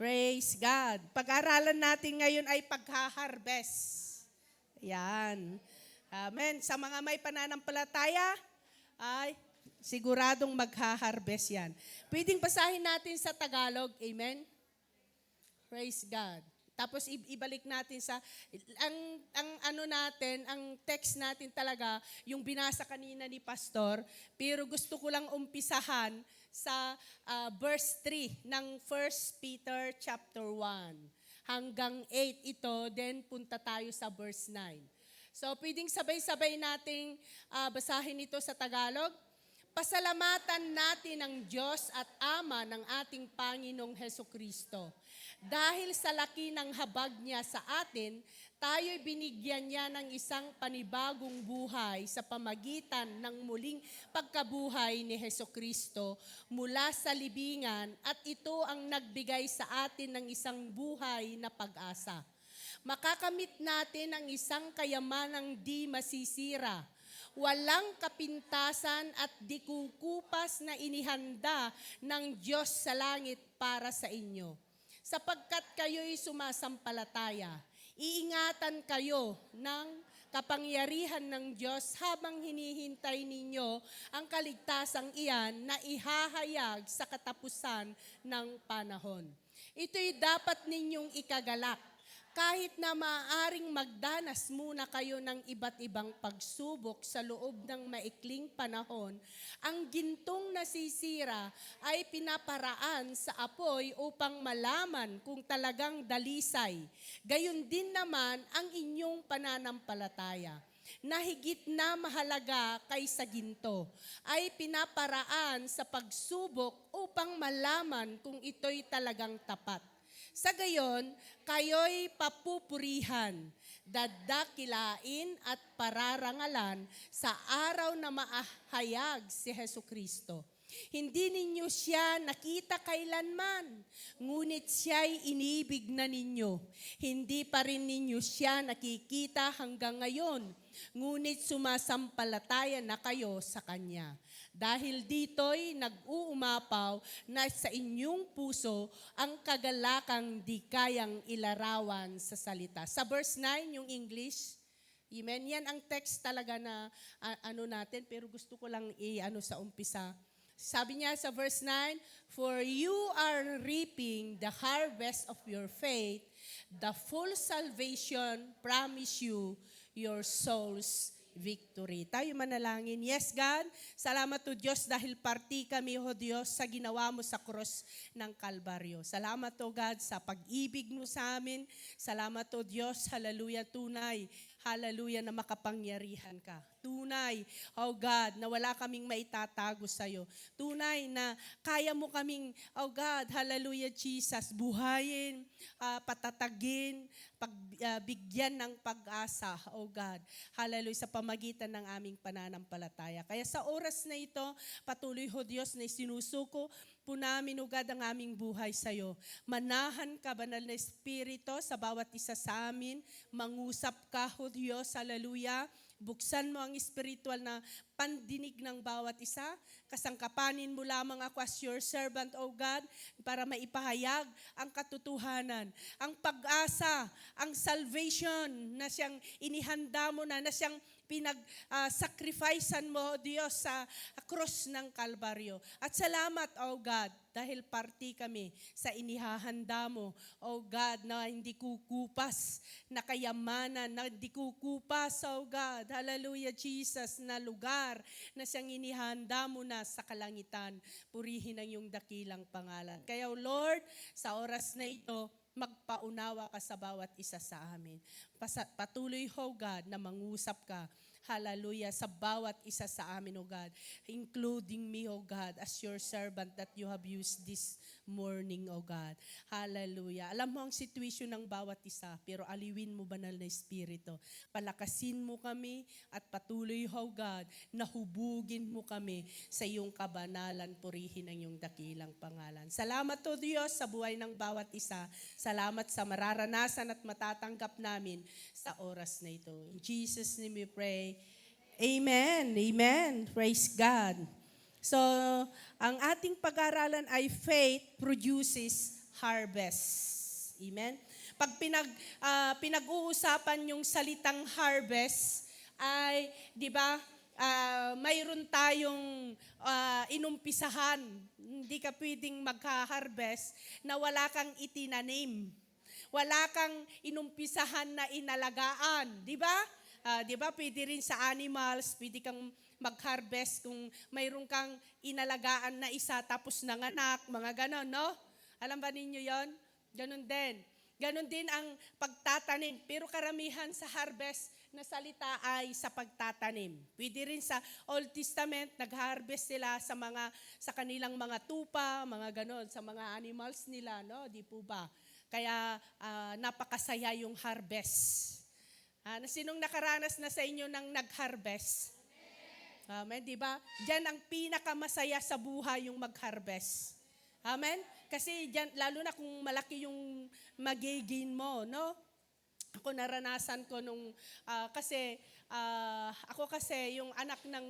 Praise God. Pag-aralan natin ngayon ay pagha-harvest. Yan. Amen. Sa mga may pananampalataya, ay siguradong magha-harvest yan. Pwedeng basahin natin sa Tagalog. Amen. Praise God. Tapos ibalik natin sa ang text natin talaga yung binasa kanina ni Pastor, pero gusto ko lang umpisahan sa verse 3 ng 1 Peter chapter 1 hanggang 8 ito, then punta tayo sa verse 9. So pwedeng sabay-sabay nating basahin ito sa Tagalog. Pasalamatan natin ang Diyos at Ama ng ating Panginoong Hesukristo. Dahil sa laki ng habag niya sa atin, tayo'y binigyan niya ng isang panibagong buhay sa pamagitan ng muling pagkabuhay ni Hesukristo mula sa libingan, at ito ang nagbigay sa atin ng isang buhay na pag-asa. Makakamit natin ang isang kayamanang di masisira, walang kapintasan at di kukupas na inihanda ng Diyos sa langit para sa inyo. Sapagkat kayo'y sumasampalataya, iingatan kayo ng kapangyarihan ng Diyos habang hinihintay ninyo ang kaligtasang iyan na ihahayag sa katapusan ng panahon. Ito'y dapat ninyong ikagalak. Kahit na maaaring magdanas muna kayo ng iba't ibang pagsubok sa loob ng maikling panahon, ang gintong nasisira ay pinaparaan sa apoy upang malaman kung talagang dalisay. Gayon din naman ang inyong pananampalataya, na higit na mahalaga kaysa ginto, ay pinaparaan sa pagsubok upang malaman kung ito'y talagang tapat. Sa gayon, kayo'y papupurihan, dadakilain at pararangalan sa araw na maahayag si Hesukristo. Hindi ninyo siya nakita kailanman, ngunit siya'y inibig na ninyo. Hindi pa rin ninyo siya nakikita hanggang ngayon, ngunit sumasampalataya na kayo sa Kanya. Dahil dito'y nag-uumapaw na sa inyong puso ang kagalakang di kayang ilarawan sa salita. Sa verse 9, yung English, amen, yan ang text talaga na natin, pero gusto ko lang sa umpisa. Sabi niya sa verse 9, for you are reaping the harvest of your faith, the full salvation promise you your soul's victory. Tayo manalangin. Yes, God, salamat to Diyos dahil parti kami, O Diyos, sa ginawa mo sa cross ng Kalbaryo. Salamat, O God, sa pag-ibig mo sa amin. Salamat, O Diyos, hallelujah, tunay. Hallelujah, na makapangyarihan ka. Tunay, oh God, na wala kaming maitatago sa'yo. Tunay na kaya mo kaming, oh God, hallelujah, Jesus, buhayin, patatagin, bigyan ng pag-asa, oh God. Hallelujah, sa pamagitan ng aming pananampalataya. Kaya sa oras na ito, patuloy, ho Diyos, na sinusuko po namin, O God, ang aming buhay sa iyo. Manahan ka, Banal na Espiritu, sa bawat isa sa amin. Mangusap ka, O Diyos, hallelujah. Buksan mo ang spiritual na pandinig ng bawat isa. Kasangkapanin mo lamang ako as your servant, O God, para maipahayag ang katotohanan, ang pag-asa, ang salvation na siyang inihanda mo na siyang pinag-sacrificean mo, Diyos, sa cross ng Kalbaryo. At salamat, O God, dahil parti kami sa inihahanda mo, O God, na hindi kukupas na kayamanan, na hindi kukupas, O God, hallelujah, Jesus, na lugar na siyang inihanda mo na sa kalangitan. Purihin ang iyong dakilang pangalan. Kaya, Lord, sa oras na ito, magpaunawa ka sa bawat isa sa amin. Patuloy, O God, na mangusap ka, hallelujah, sa bawat isa sa amin, O God, including me, O God, as your servant that you have used this morning, O God. Hallelujah. Alam mo ang situation ng bawat isa, pero aliwin mo, Banal na Espiritu. Palakasin mo kami at patuloy, O God, na hubugin mo kami sa iyong kabanalan, purihin ang iyong dakilang pangalan. Salamat, O Diyos, sa buhay ng bawat isa. Salamat sa mararanasan at matatanggap namin sa oras na ito. In Jesus' name we pray. Amen. Amen. Praise God. So, ang ating pag-aralan ay faith produces harvest. Amen? Pag pinag-uusapan yung salitang harvest, ay, di ba, mayroon tayong inumpisahan. Hindi ka pwedeng magka-harvest na wala kang itinanim. Wala kang inumpisahan na inalagaan. Di ba? Di ba, pwede rin sa animals, pwede kang mag-harvest kung mayroon kang inalagaan na isa tapos nanganak, mga ganon, no? Alam ba ninyo yon? Ganon din. Ganon din ang pagtatanim. Pero karamihan sa harvest na salita ay sa pagtatanim. Pwede rin sa Old Testament, nag-harvest sila sa kanilang mga tupa, mga ganon, sa mga animals nila, no? Di po ba? Kaya napakasaya yung harvest. Sinong nakaranas na sa inyo ng nag-harvest? Amen, di ba? Diyan ang pinakamasaya sa buhay yung mag-harvest. Amen? Kasi diyan, lalo na kung malaki yung magiging mo, no? Ako naranasan ko ako kasi yung anak ng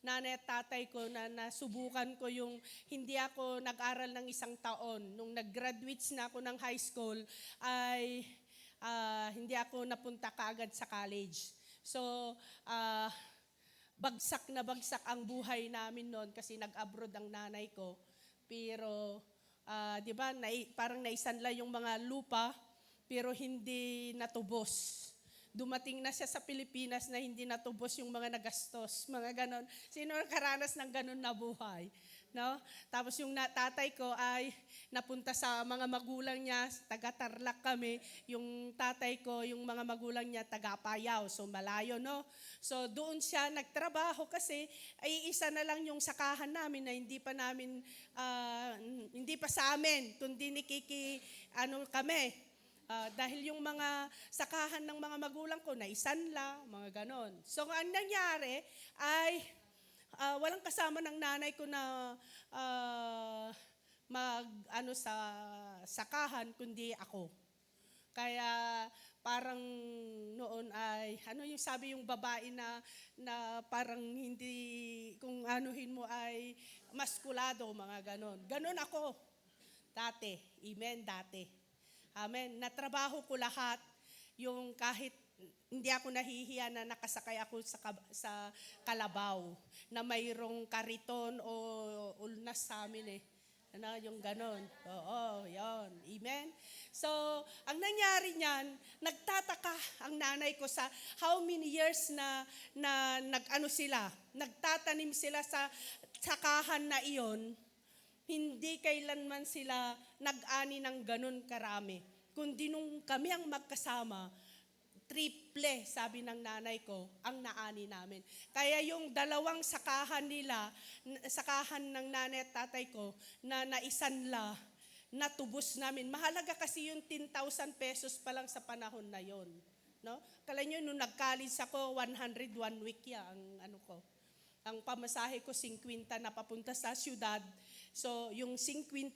nanay at tatay ko na nasubukan ko yung hindi ako nag-aral ng 1 taon. Nung nag-graduates na ako ng high school, ay hindi ako napunta kaagad sa college. So, bagsak na bagsak ang buhay namin noon kasi nag-abroad ang nanay ko. Pero, di ba, parang naisanla yung mga lupa, pero hindi natubos. Dumating na siya sa Pilipinas na hindi natubos yung mga nagastos, mga ganon. Sino nakaranas ng ganon na buhay? No? Tapos yung tatay ko ay napunta sa mga magulang niya, taga-Tarlac kami. Yung tatay ko, yung mga magulang niya, taga-Apayao, so malayo, no? So doon siya nagtrabaho kasi ay isa na lang yung sakahan namin na hindi pa sa amin, kundi kami. Dahil yung mga sakahan ng mga magulang ko na isanla, mga ganon. So ang nangyari ay walang kasama ng nanay ko na sa sakahan, kundi ako. Kaya parang noon ay, yung sabi yung babae na parang hindi, kung anuhin mo ay maskulado, mga ganon. Ganon ako dati. Amen, dati. Amen. Natrabaho ko lahat, yung kahit hindi ako nahihiya na nakasakay ako sa kalabaw na mayroong kariton o ulnas sa amin eh. Yung ganon. Oo, yon. Amen. So, ang nangyari niyan, nagtataka ang nanay ko sa how many years na nagtatanim sila sa sakahan na iyon. Hindi kailanman sila nag-ani ng ganun karami. Kundi nung kami ang magkasama, triple, sabi ng nanay ko, ang naani namin. Kaya yung 2 sakahan nila, sakahan ng nanay at tatay ko, na naisanla, natubos namin. Mahalaga kasi yung 10,000 pesos pa lang sa panahon na yon. No? Kala nyo, nung nag-college ako, 101 week ang pamasahe ko, 50 na papunta sa syudad. So, yung 50,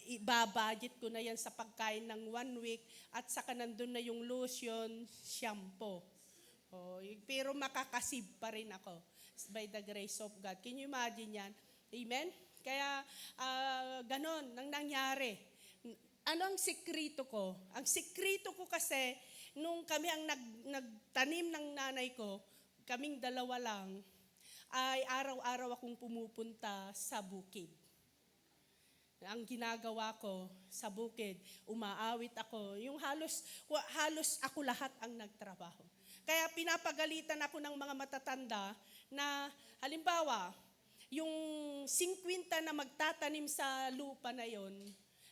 ibabudget ko na yan sa pagkain ng 1 week at saka nandun na yung lotion, shampoo. Pero makakasib pa rin ako by the grace of God. Can you imagine yan? Amen? Kaya, ganon nang nangyari. Ano ang sikrito ko? Ang sikrito ko kasi, nung kami ang nagtanim ng nanay ko, kaming 2 lang, ay araw-araw akong pumupunta sa bukid. Ang ginagawa ko sa bukid, umaawit ako. Yung halos ako lahat ang nagtrabaho. Kaya pinapagalitan ako ng mga matatanda na halimbawa, yung 50 na magtatanim sa lupa na yon,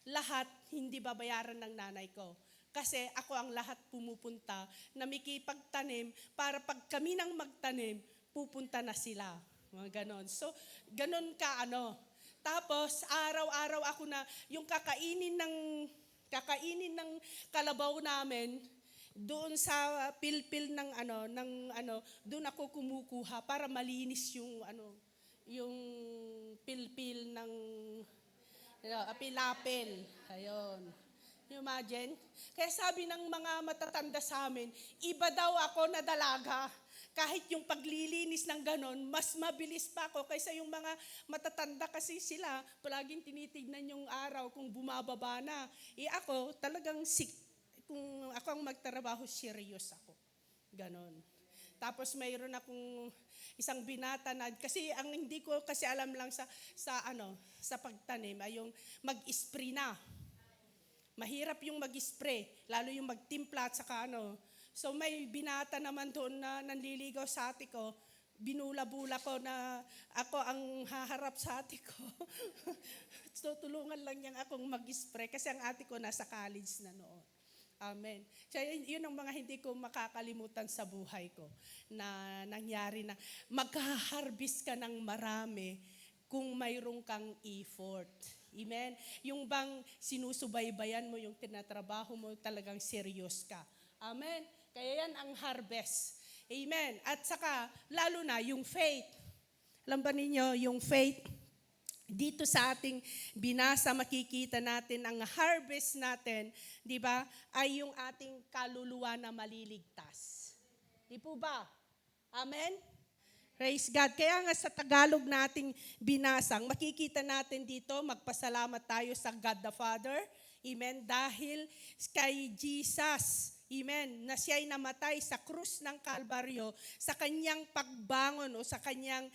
lahat hindi babayaran ng nanay ko. Kasi ako ang lahat pumupunta na mikipagtanim para pag kami nang magtanim, pupunta na sila. Mga ganon. So, ganon ka Tapos, araw-araw ako na, yung kakainin ng kalabaw namin, doon sa pilpil doon ako kumukuha para malinis yung pilpil ng pilapil. Ayun. You imagine? Kaya sabi ng mga matatanda sa amin, iba daw ako na dalaga. Kahit yung paglilinis ng ganon, mas mabilis pa ako kaysa yung mga matatanda kasi sila, palaging tinitignan yung araw kung bumababa na. Ako, talagang kung ako ang magtrabaho, serious ako. Ganon. Tapos mayroon akong isang binata na, kasi ang hindi ko kasi alam lang sa pagtanim ay yung mag-spray na. Mahirap yung mag-spray, lalo yung magtimpla at saka So may binata naman doon na nanliligaw sa ate ko, binula-bula ko na ako ang haharap sa ate ko. So tulungan lang niya akong mag-spray kasi ang ate ko nasa college na noon. Amen. So yun ang mga hindi ko makakalimutan sa buhay ko na nangyari na magha-harvest ka ng marami kung mayroong kang effort. Amen. Yung bang sinusubaybayan mo yung tinatrabaho mo, talagang serious ka. Amen. Kaya yan ang harvest. Amen. At saka, lalo na yung faith. Alam ba ninyo, yung faith, dito sa ating binasa, makikita natin ang harvest natin, di ba, ay yung ating kaluluwa na maliligtas. Di po ba? Amen? Praise God. Kaya nga sa Tagalog nating binasang, makikita natin dito, magpasalamat tayo sa God the Father. Amen. Dahil kay Jesus, amen, na siya'y namatay sa krus ng Kalbaryo, sa kanyang pagbangon o sa kanyang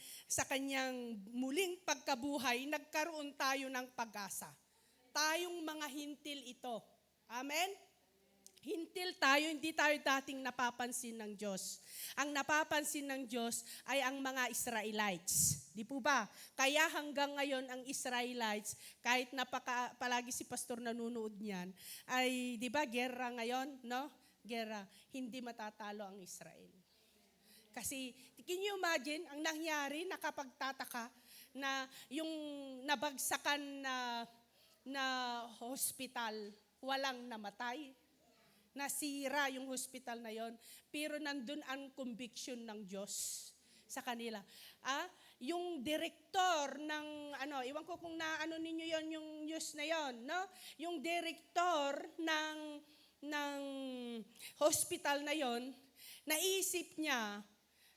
muling pagkabuhay, nagkaroon tayo ng pag-asa. Tayong mga hintil ito. Amen? Hintil tayo, hindi tayo dating napapansin ng Diyos. Ang napapansin ng Diyos ay ang mga Israelites. Di po ba? Kaya hanggang ngayon ang Israelites, kahit palagi si pastor nanunood niyan, ay di ba gera ngayon, no? Gera, hindi matatalo ang Israel. Kasi, can you imagine, ang nangyari, nakapagtataka, na yung nabagsakan na hospital, walang namatay. Nasira yung hospital na yon, pero nandun ang conviction ng Diyos sa kanila. Yung director ng, iwan ko kung naano ninyo yon yung news na yon, no? Yung director ng hospital na yon, naisip niya,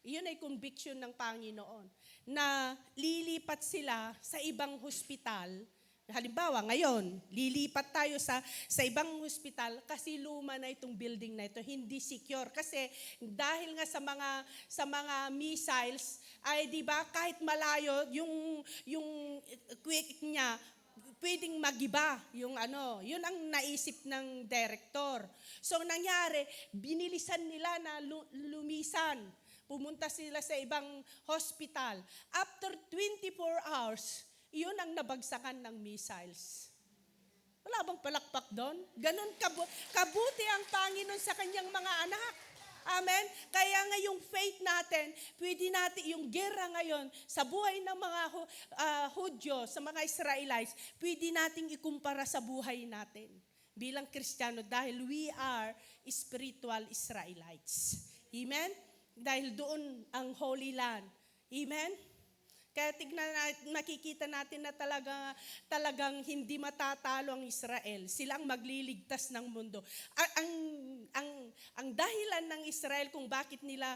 yun ay conviction ng Panginoon, na lilipat sila sa ibang hospital. Halimbawa, ngayon, lilipat tayo sa ibang hospital kasi luma na itong building na ito, hindi secure. Kasi dahil nga sa mga missiles, ay di ba kahit malayo, yung quick niya, pwedeng magiba yun ang naisip ng director. So nangyari, binilisan nila na lumisan. Pumunta sila sa ibang hospital. After 24 hours, iyon ang nabagsakan ng missiles. Wala bang palakpak doon? Ganon kabuti ang Panginoon sa kanyang mga anak. Amen? Kaya nga yung faith natin, pwede natin, yung gera ngayon, sa buhay ng mga Hudyo, sa mga Israelites, pwede nating ikumpara sa buhay natin bilang Kristiyano dahil we are spiritual Israelites. Amen? Dahil doon ang Holy Land. Amen? Kaya nakikita natin na talagang hindi matatalo ang Israel. Sila ang magliligtas ng mundo. Ang dahilan ng Israel kung bakit nila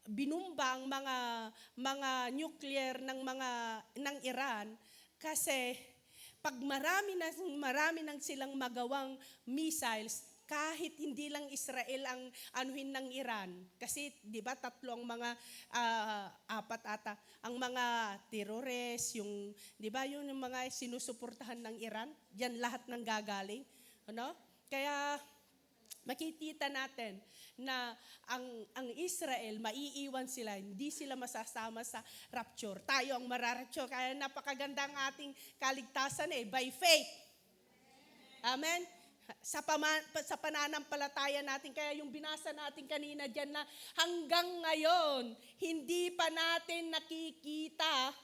binumba ang mga nuclear ng Iran, kasi pag marami nang silang magawang missiles, kahit hindi lang Israel ang anuhin ng Iran, kasi di ba tatlo ang mga apat ata ang mga terrorist, yung di ba yung mga sinusuportahan ng Iran, diyan lahat nang gagaling, Kaya makikita natin na ang Israel, maiiwan sila, hindi sila masasama sa rapture. Tayo ang mararapture. Kaya napakaganda ang ating kaligtasan by faith. Amen? Sa pananampalataya natin. Kaya yung binasa natin kanina dyan na hanggang ngayon, hindi pa natin nakikita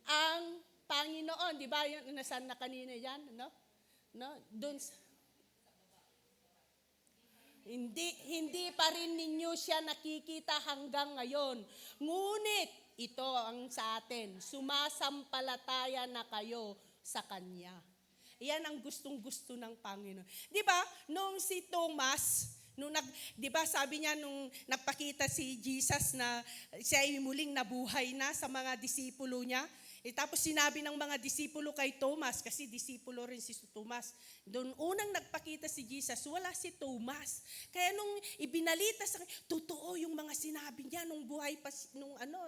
ang Panginoon. Di ba? Nasaan na kanina yan? Doon. Hindi pa rin ninyo siya nakikita hanggang ngayon. Ngunit, ito ang sa atin, sumasampalataya na kayo sa Kanya. Yan ang gustong-gusto ng Panginoon. Di ba, nung si Thomas, di ba sabi niya nung nagpakita si Jesus na siya ay muling nabuhay na sa mga disipulo niya, tapos sinabi ng mga disipulo kay Thomas, kasi disipulo rin si Thomas, doon unang nagpakita si Jesus, wala si Thomas. Kaya nung ibinalita sa kanya, totoo yung mga sinabi niya nung buhay pa,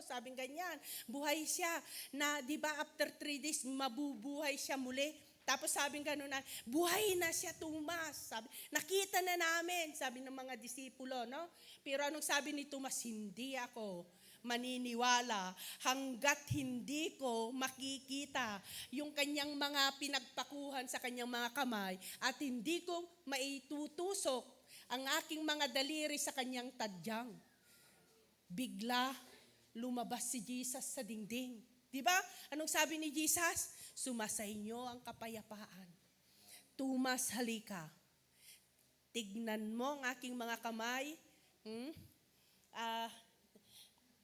sabing ganyan, buhay siya, na di ba after 3 days, mabubuhay siya muli. Tapos sabing gano'n na, buhay na siya, Thomas. Sabi, nakita na namin, sabi ng mga disipulo, no? Pero anong sabi ni Thomas, hindi ako maniniwala hanggat hindi ko makikita yung kanyang mga pinagpakuhan sa kanyang mga kamay at hindi ko maitutusok ang aking mga daliri sa kanyang tadyang. Bigla lumabas si Jesus sa dingding. Di ba? Anong sabi ni Jesus? Sumasainyo ang kapayapaan. Thomas, halika. Tignan mo ang aking mga kamay.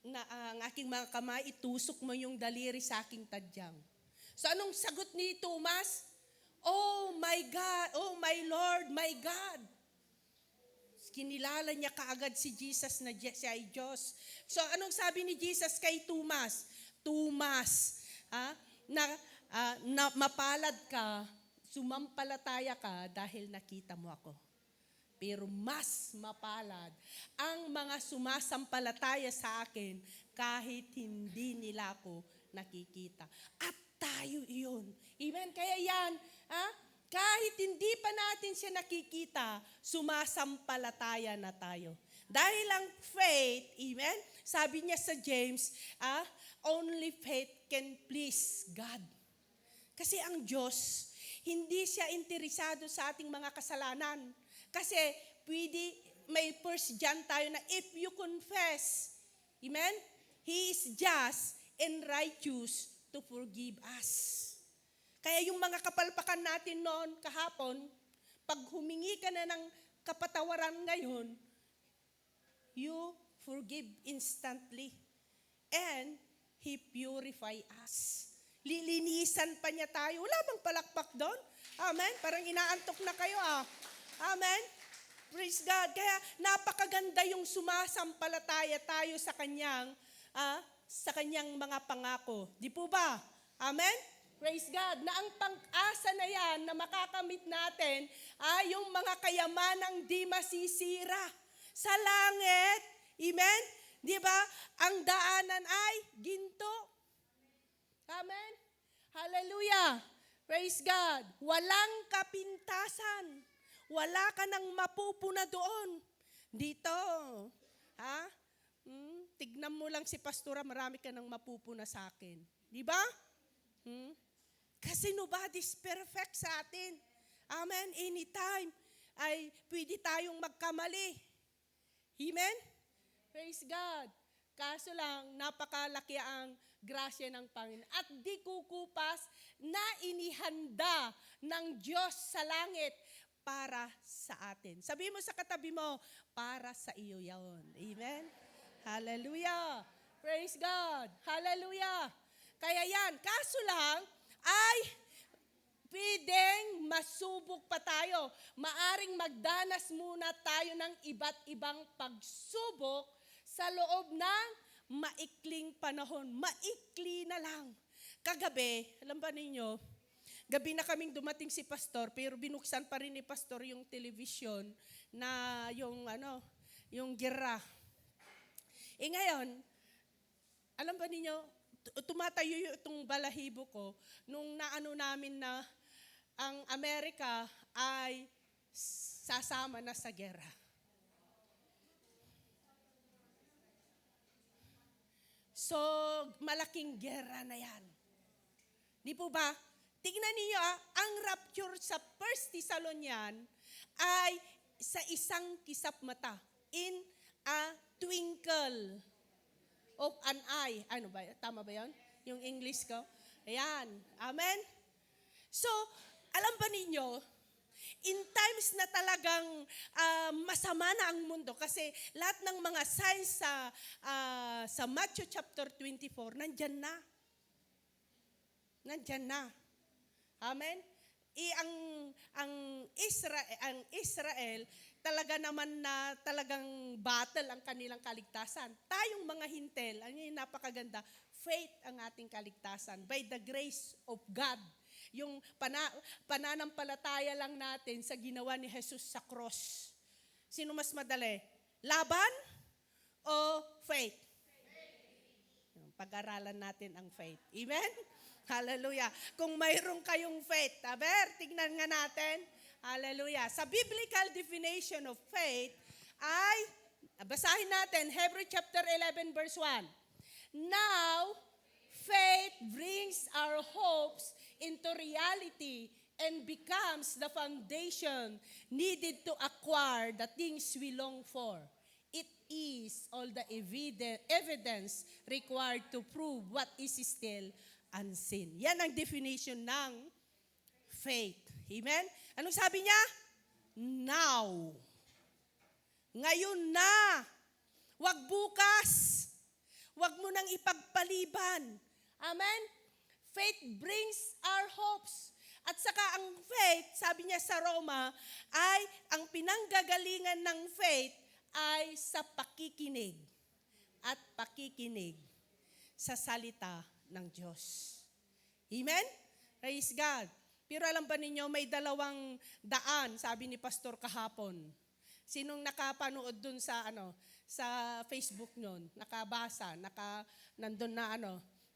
Ang aking mga kamay, itusok mo yung daliri sa aking tadyang. So anong sagot ni Thomas? Oh my God, oh my Lord, my God. Kinilala niya kaagad si Jesus na siya ay Diyos. So anong sabi ni Jesus kay Thomas? Thomas, na mapalad ka, sumampalataya ka dahil nakita mo ako. Pero mas mapalad ang mga sumasampalataya sa akin kahit hindi nila ako nakikita. At tayo iyon. Amen? Kaya yan, kahit hindi pa natin siya nakikita, sumasampalataya na tayo. Dahil ang faith, amen? Sabi niya sa James, only faith can please God. Kasi ang Diyos, hindi siya interesado sa ating mga kasalanan. Kasi may 1 John tayo na if you confess, amen? He is just and righteous to forgive us. Kaya yung mga kapalpakan natin noon kahapon, pag humingi ka na ng kapatawaran ngayon, you forgive instantly. And He purify us. Lilinisan pa niya tayo. Wala bang palakpak doon? Amen? Parang inaantok na kayo Amen? Praise God. Kaya napakaganda yung sumasampalataya tayo sa kanyang mga pangako. Di po ba? Amen? Praise God. Na ang pang-asa na yan na makakamit natin ay yung mga kayamanang di masisira sa langit. Amen? Di ba? Ang daanan ay ginto. Amen? Hallelujah. Praise God. Walang kapintasan. Wala ka nang mapupuna doon. Dito. Tignan mo lang si pastora, marami ka nang mapupuna sa akin. Di ba? Kasi nobody's perfect sa atin. Amen? Anytime ay pwede tayong magkamali. Amen? Praise God. Kaso lang, napakalaki ang grasya ng Panginoon. At di kukupas na inihanda ng Diyos sa langit para sa atin. Sabi mo sa katabi mo, para sa iyo yaon. Amen? Hallelujah. Praise God. Hallelujah. Kaya yan, kaso lang, ay pwedeng masubok pa tayo. Maaring magdanas muna tayo ng iba't ibang pagsubok sa loob ng maikling panahon. Maikli na lang. Kagabi, alam ba ninyo, gabi na kaming dumating si pastor, pero binuksan pa rin ni pastor yung television na yung gera. Ngayon, alam ba ninyo, tumatayo itong balahibo ko nung namin na ang Amerika ay sasama na sa gera. So, malaking gera na yan. Di po ba? Tignan niyo, ang rapture sa 1 Thessalonian ay sa isang kisap mata. In a twinkle of an eye. Ano ba? Tama ba yun? Yung English ko? Ayan. Amen? So, alam ba ninyo, in times na talagang masama na ang mundo, kasi lahat ng mga signs sa Matthew chapter 24, nandyan na. Nandyan na. Amen? ang Israel talaga naman na talagang battle ang kanilang kaligtasan. Tayong mga hintel, ang yung napakaganda, faith ang ating kaligtasan by the grace of God. Yung pananampalataya lang natin sa ginawa ni Jesus sa cross. Sino mas madali? Laban o faith? Pag-aralan natin ang faith. Amen? Hallelujah. Kung mayroon kayong faith, tignan nga natin. Hallelujah. Sa biblical definition of faith ay, basahin natin, Hebrews chapter 11 verse 1. Now, faith brings our hopes into reality and becomes the foundation needed to acquire the things we long for. It is all the evidence required to prove what is still unseen. Yan ang definition ng faith. Amen? Anong sabi niya? Now. Ngayon na. Wag bukas. Wag mo nang ipagpaliban. Amen? Faith brings our hopes. At saka ang faith, sabi niya sa Roma, ay ang pinanggagalingan ng faith ay sa pakikinig at pakikinig sa salita ng Diyos. Amen? Praise God. Pero alam ba ninyo, may dalawang daan, sabi ni Pastor kahapon. Sinong nakapanood dun sa sa Facebook nun, nakabasa, nandun na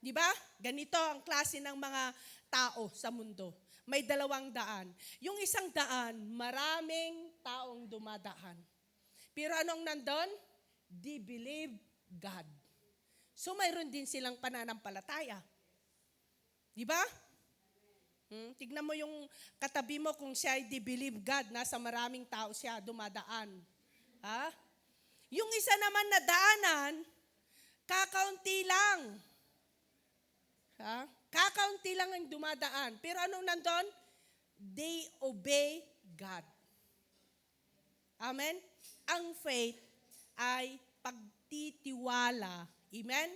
di ba? Ganito ang klase ng mga tao sa mundo. May dalawang daan. Yung isang daan, maraming taong dumadaan. Pero anong nandun? They believe God. So mayroon din silang pananampalataya. Di ba? Tignan mo yung katabi mo kung siya ay they believe God, nasa maraming tao siya dumadaan. Ha? Yung isa naman na daanan, kakaunti lang. Ha? Kakaunti lang ang dumadaan. Pero anong nandun? They obey God. Amen? Ang faith ay pagtitiwala, amen?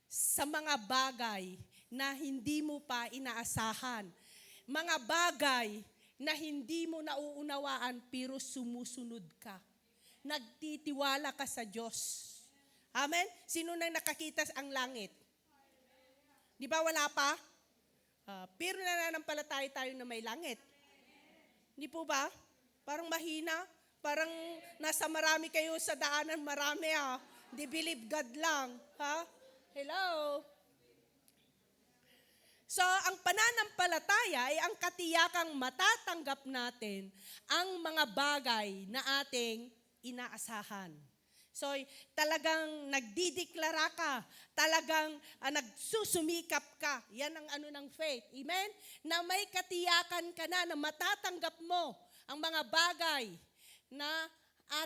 Sa mga bagay na hindi mo pa inaasahan. Mga bagay na hindi mo nauunawaan pero sumusunod ka. Nagtitiwala ka sa Diyos. Amen? Sino nang nakakita ang langit? Di ba wala pa? Pero nananampalataya tayo na may langit. Hindi po ba? Parang mahina. Parang nasa marami kayo sa daanan, marami They believe God lang. Ha? Hello? So, ang pananampalataya ay ang katiyakang matatanggap natin ang mga bagay na ating inaasahan. So, talagang nagdideklara ka, talagang nagsusumikap ka. Yan ang ng faith. Amen? Na may katiyakan ka na matatanggap mo ang mga bagay na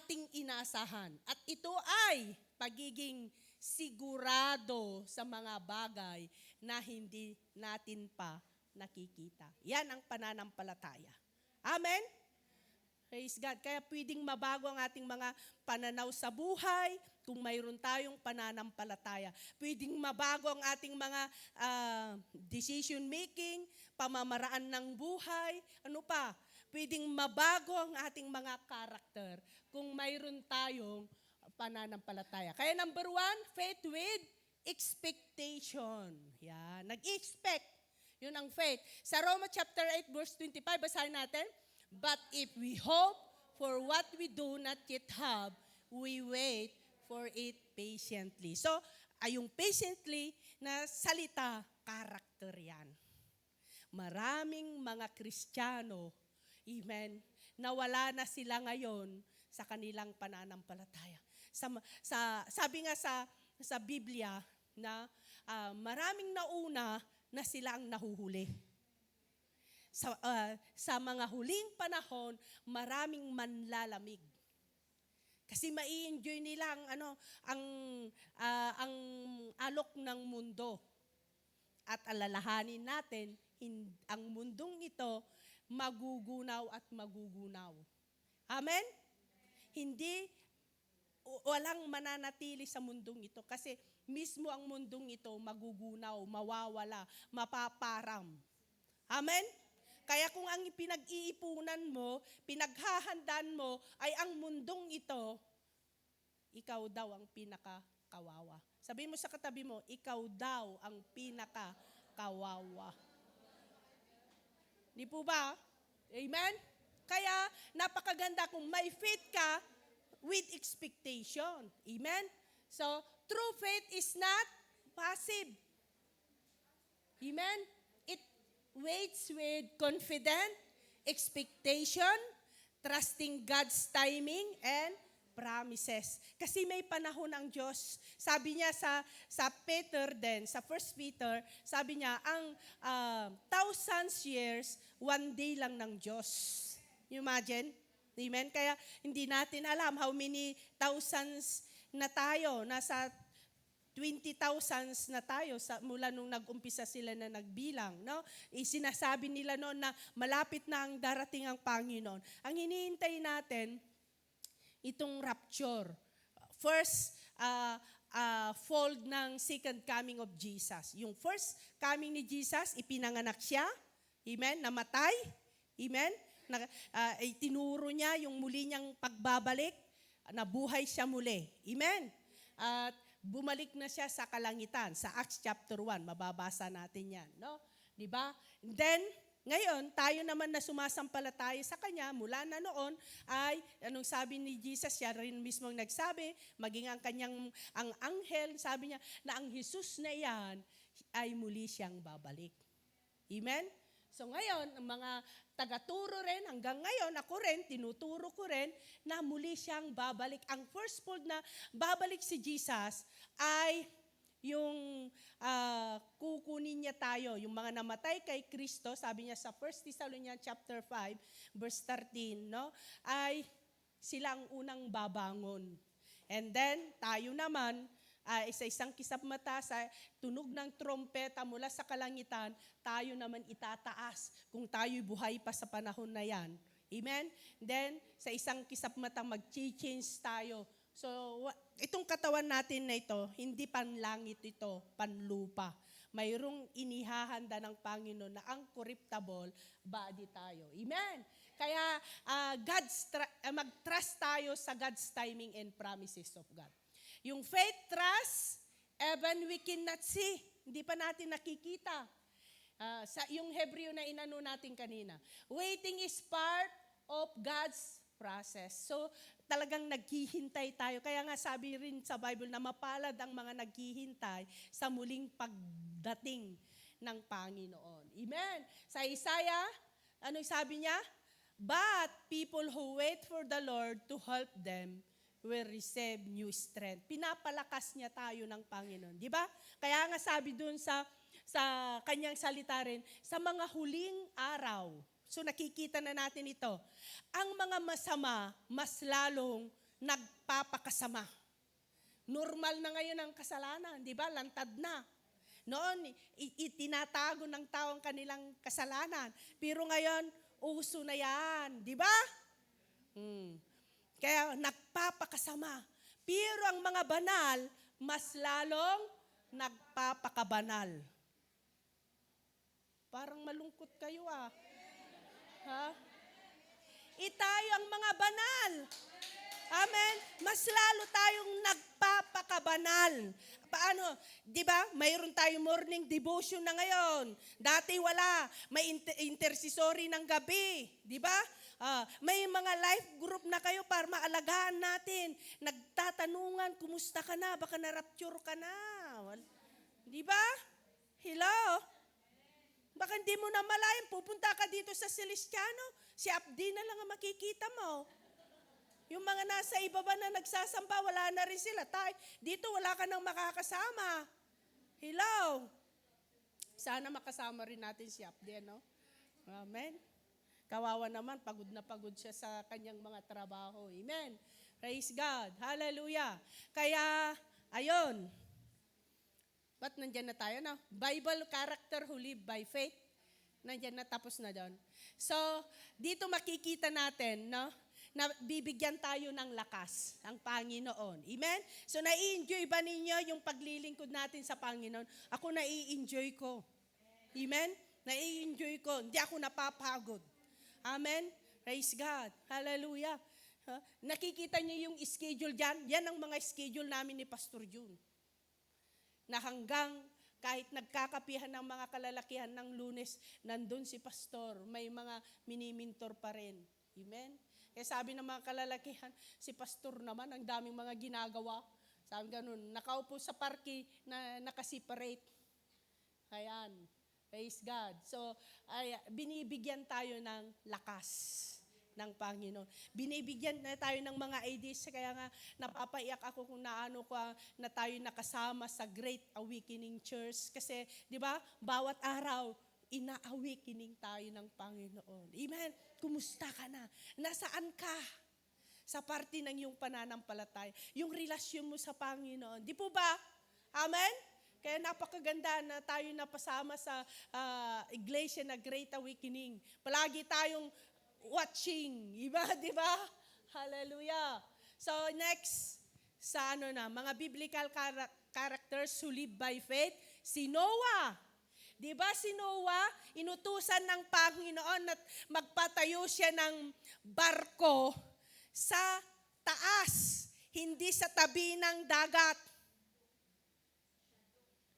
ating inaasahan. At ito ay pagiging sigurado sa mga bagay na hindi natin pa nakikita. Yan ang pananampalataya. Amen? Praise God. Kaya pwedeng mabago ang ating mga pananaw sa buhay kung mayroon tayong pananampalataya. Pwedeng mabago ang ating mga decision making, pamamaraan ng buhay. Ano pa? Pwedeng mabago ang ating mga karakter kung mayroon tayong pananampalataya. Kaya number 1, faith with expectation. Yan. Nag-expect. Yun ang faith. Sa Roma chapter 8 verse 25, basahin natin. But if we hope for what we do not yet have, we wait for it patiently. So, yung patiently na salita, karakter yan. Maraming mga Kristiyano, amen, nawala na sila ngayon sa kanilang pananampalataya. Sabi nga sa Biblia na maraming nauna na sila ang nahuhuli. Sa mga huling panahon, maraming manlalamig. Kasi mai-enjoy nila ang alok ng mundo. At alalahanin natin, ang mundong ito magugunaw at magugunaw. Amen? Walang mananatili sa mundong ito kasi mismo ang mundong ito magugunaw, mawawala, mapaparam. Amen? Kaya kung ang pinag-iipunan mo, pinaghahandaan mo ay ang mundong ito, ikaw daw ang pinaka-kawawa. Sabihin mo sa katabi mo, ikaw daw ang pinaka-kawawa. Di po ba? Amen? Kaya napakaganda kung may faith ka with expectation. Amen? So, true faith is not passive. Amen? It waits with confident expectation, trusting God's timing and promises. Kasi may panahon ang Diyos. Sabi niya sa Peter din, sa 1 Peter, sabi niya, ang thousands years, one day lang ng Diyos. You imagine? Amen? Kaya hindi natin alam how many thousands na tayo. Nasa 20,000s na tayo mula nung nag-umpisa sila na nagbilang. No? Sinasabi nila noon na malapit na ang darating ang Panginoon. Ang hinihintay natin, itong rapture. First fold ng second coming of Jesus. Yung first coming ni Jesus, ipinanganak siya. Amen? Namatay. Amen? Itinuro niya yung muli niyang pagbabalik. Nabuhay siya muli. Amen? At bumalik na siya sa kalangitan. Sa Acts chapter 1, mababasa natin yan. No? Diba? Then, ngayon, tayo naman na sumasampalataya sa Kanya, mula na noon, ay, anong sabi ni Jesus, siya rin mismo nagsabi, maging ang anghel, sabi niya, na ang Jesus na iyan, ay muli siyang babalik. Amen? So ngayon, ang mga tagaturo rin, hanggang ngayon, ako rin, tinuturo ko rin, na muli siyang babalik. Ang first fold na babalik si Jesus, ay yung kukunin niya tayo, yung mga namatay kay Kristo, sabi niya sa 1 Thessalonians chapter 5, verse 13, no? Ay sila ang unang babangon. And then, tayo naman, sa isang kisap mata, sa tunog ng trompeta mula sa kalangitan, tayo naman itataas kung tayo'y buhay pa sa panahon na yan. Amen? Then, sa isang kisap mata, mag-change tayo. So, itong katawan natin na ito, hindi panlangit ito, panlupa. Mayroong inihahanda ng Panginoon na uncorruptible body tayo. Amen? Kaya mag-trust tayo sa God's timing and promises of God. Yung faith trust, even we cannot see. Hindi pa natin nakikita. Yung Hebreo na inano natin kanina. Waiting is part of God's process. So, talagang naghihintay tayo. Kaya nga sabi rin sa Bible na mapalad ang mga naghihintay sa muling pagdating ng Panginoon. Amen. Sa Isaiah, anong sabi niya? But people who wait for the Lord to help them will receive new strength. Pinapalakas niya tayo ng Panginoon. Di ba? Kaya nga sabi dun sa kanyang salita rin, sa mga huling araw, so nakikita na natin ito. Ang mga masama, mas lalong nagpapakasama. Normal na ngayon ang kasalanan, di ba? Lantad na. Noon, itinatago ng tao ang kanilang kasalanan. Pero ngayon, uso na yan, di ba? Kaya nagpapakasama. Pero ang mga banal, mas lalong nagpapakabanal. Parang malungkot kayo Ha? Tayo ang mga banal. Amen? Mas lalo tayong nagpapakabanal. Paano? Di ba? Mayroon tayong morning devotion na ngayon. Dati wala. May intercessory ng gabi. Di ba? May mga life group na kayo para maalagaan natin. Nagtatanungan, kumusta ka na? Baka na-rapture ka na. Di ba? Hello? Baka hindi mo na malayan, pupunta ka dito sa Celestiano, si Abdi na lang ang makikita mo. Yung mga nasa ibaba na nagsasamba, wala na rin sila. Dito wala ka nang makakasama. Hello? Sana makasama rin natin si Abdi, no? Amen? Kawawa naman, pagod na pagod siya sa kanyang mga trabaho. Amen? Praise God. Hallelujah. Kaya, ayun. Ba't nandyan na tayo na? Bible character who live by faith. Nandyan na, tapos na doon. So, dito makikita natin, no? Na bibigyan tayo ng lakas ang Panginoon. Amen? So, nai-enjoy ba ninyo yung paglilingkod natin sa Panginoon? Ako nai-enjoy ko. Amen? Nai-enjoy ko. Hindi ako napapagod. Amen? Praise God. Hallelujah. Nakikita niyo yung schedule dyan? Yan ang mga schedule namin ni Pastor Jun. Na hanggang kahit nagkakapihan ng mga kalalakihan ng Lunes, nandun si Pastor. May mga minimintor pa rin. Amen? Kaya sabi ng mga kalalakihan, si Pastor naman, ang daming mga ginagawa. Sabi ganun, nakaupo sa parke na nakaseparate. Ayan. Praise God. So, binibigyan tayo ng lakas ng Panginoon. Binibigyan na tayo ng mga ideas, kaya nga napapaiyak ako kung naano ko na tayo nakasama sa Great Awakening Church. Kasi, di ba, bawat araw, ina-awakening tayo ng Panginoon. Amen? Kumusta ka na? Nasaan ka? Sa parte ng iyong pananampalataya. Yung relasyon mo sa Panginoon. Di po ba? Amen? Kaya napakaganda na tayo napasama sa iglesia na Great Awakening. Palagi tayong watching. Iba, di ba? Hallelujah. So next, sa mga biblical characters who live by faith, si Noah. Di ba si Noah, inutusan ng Panginoon at magpatayo siya ng barko sa taas, hindi sa tabi ng dagat.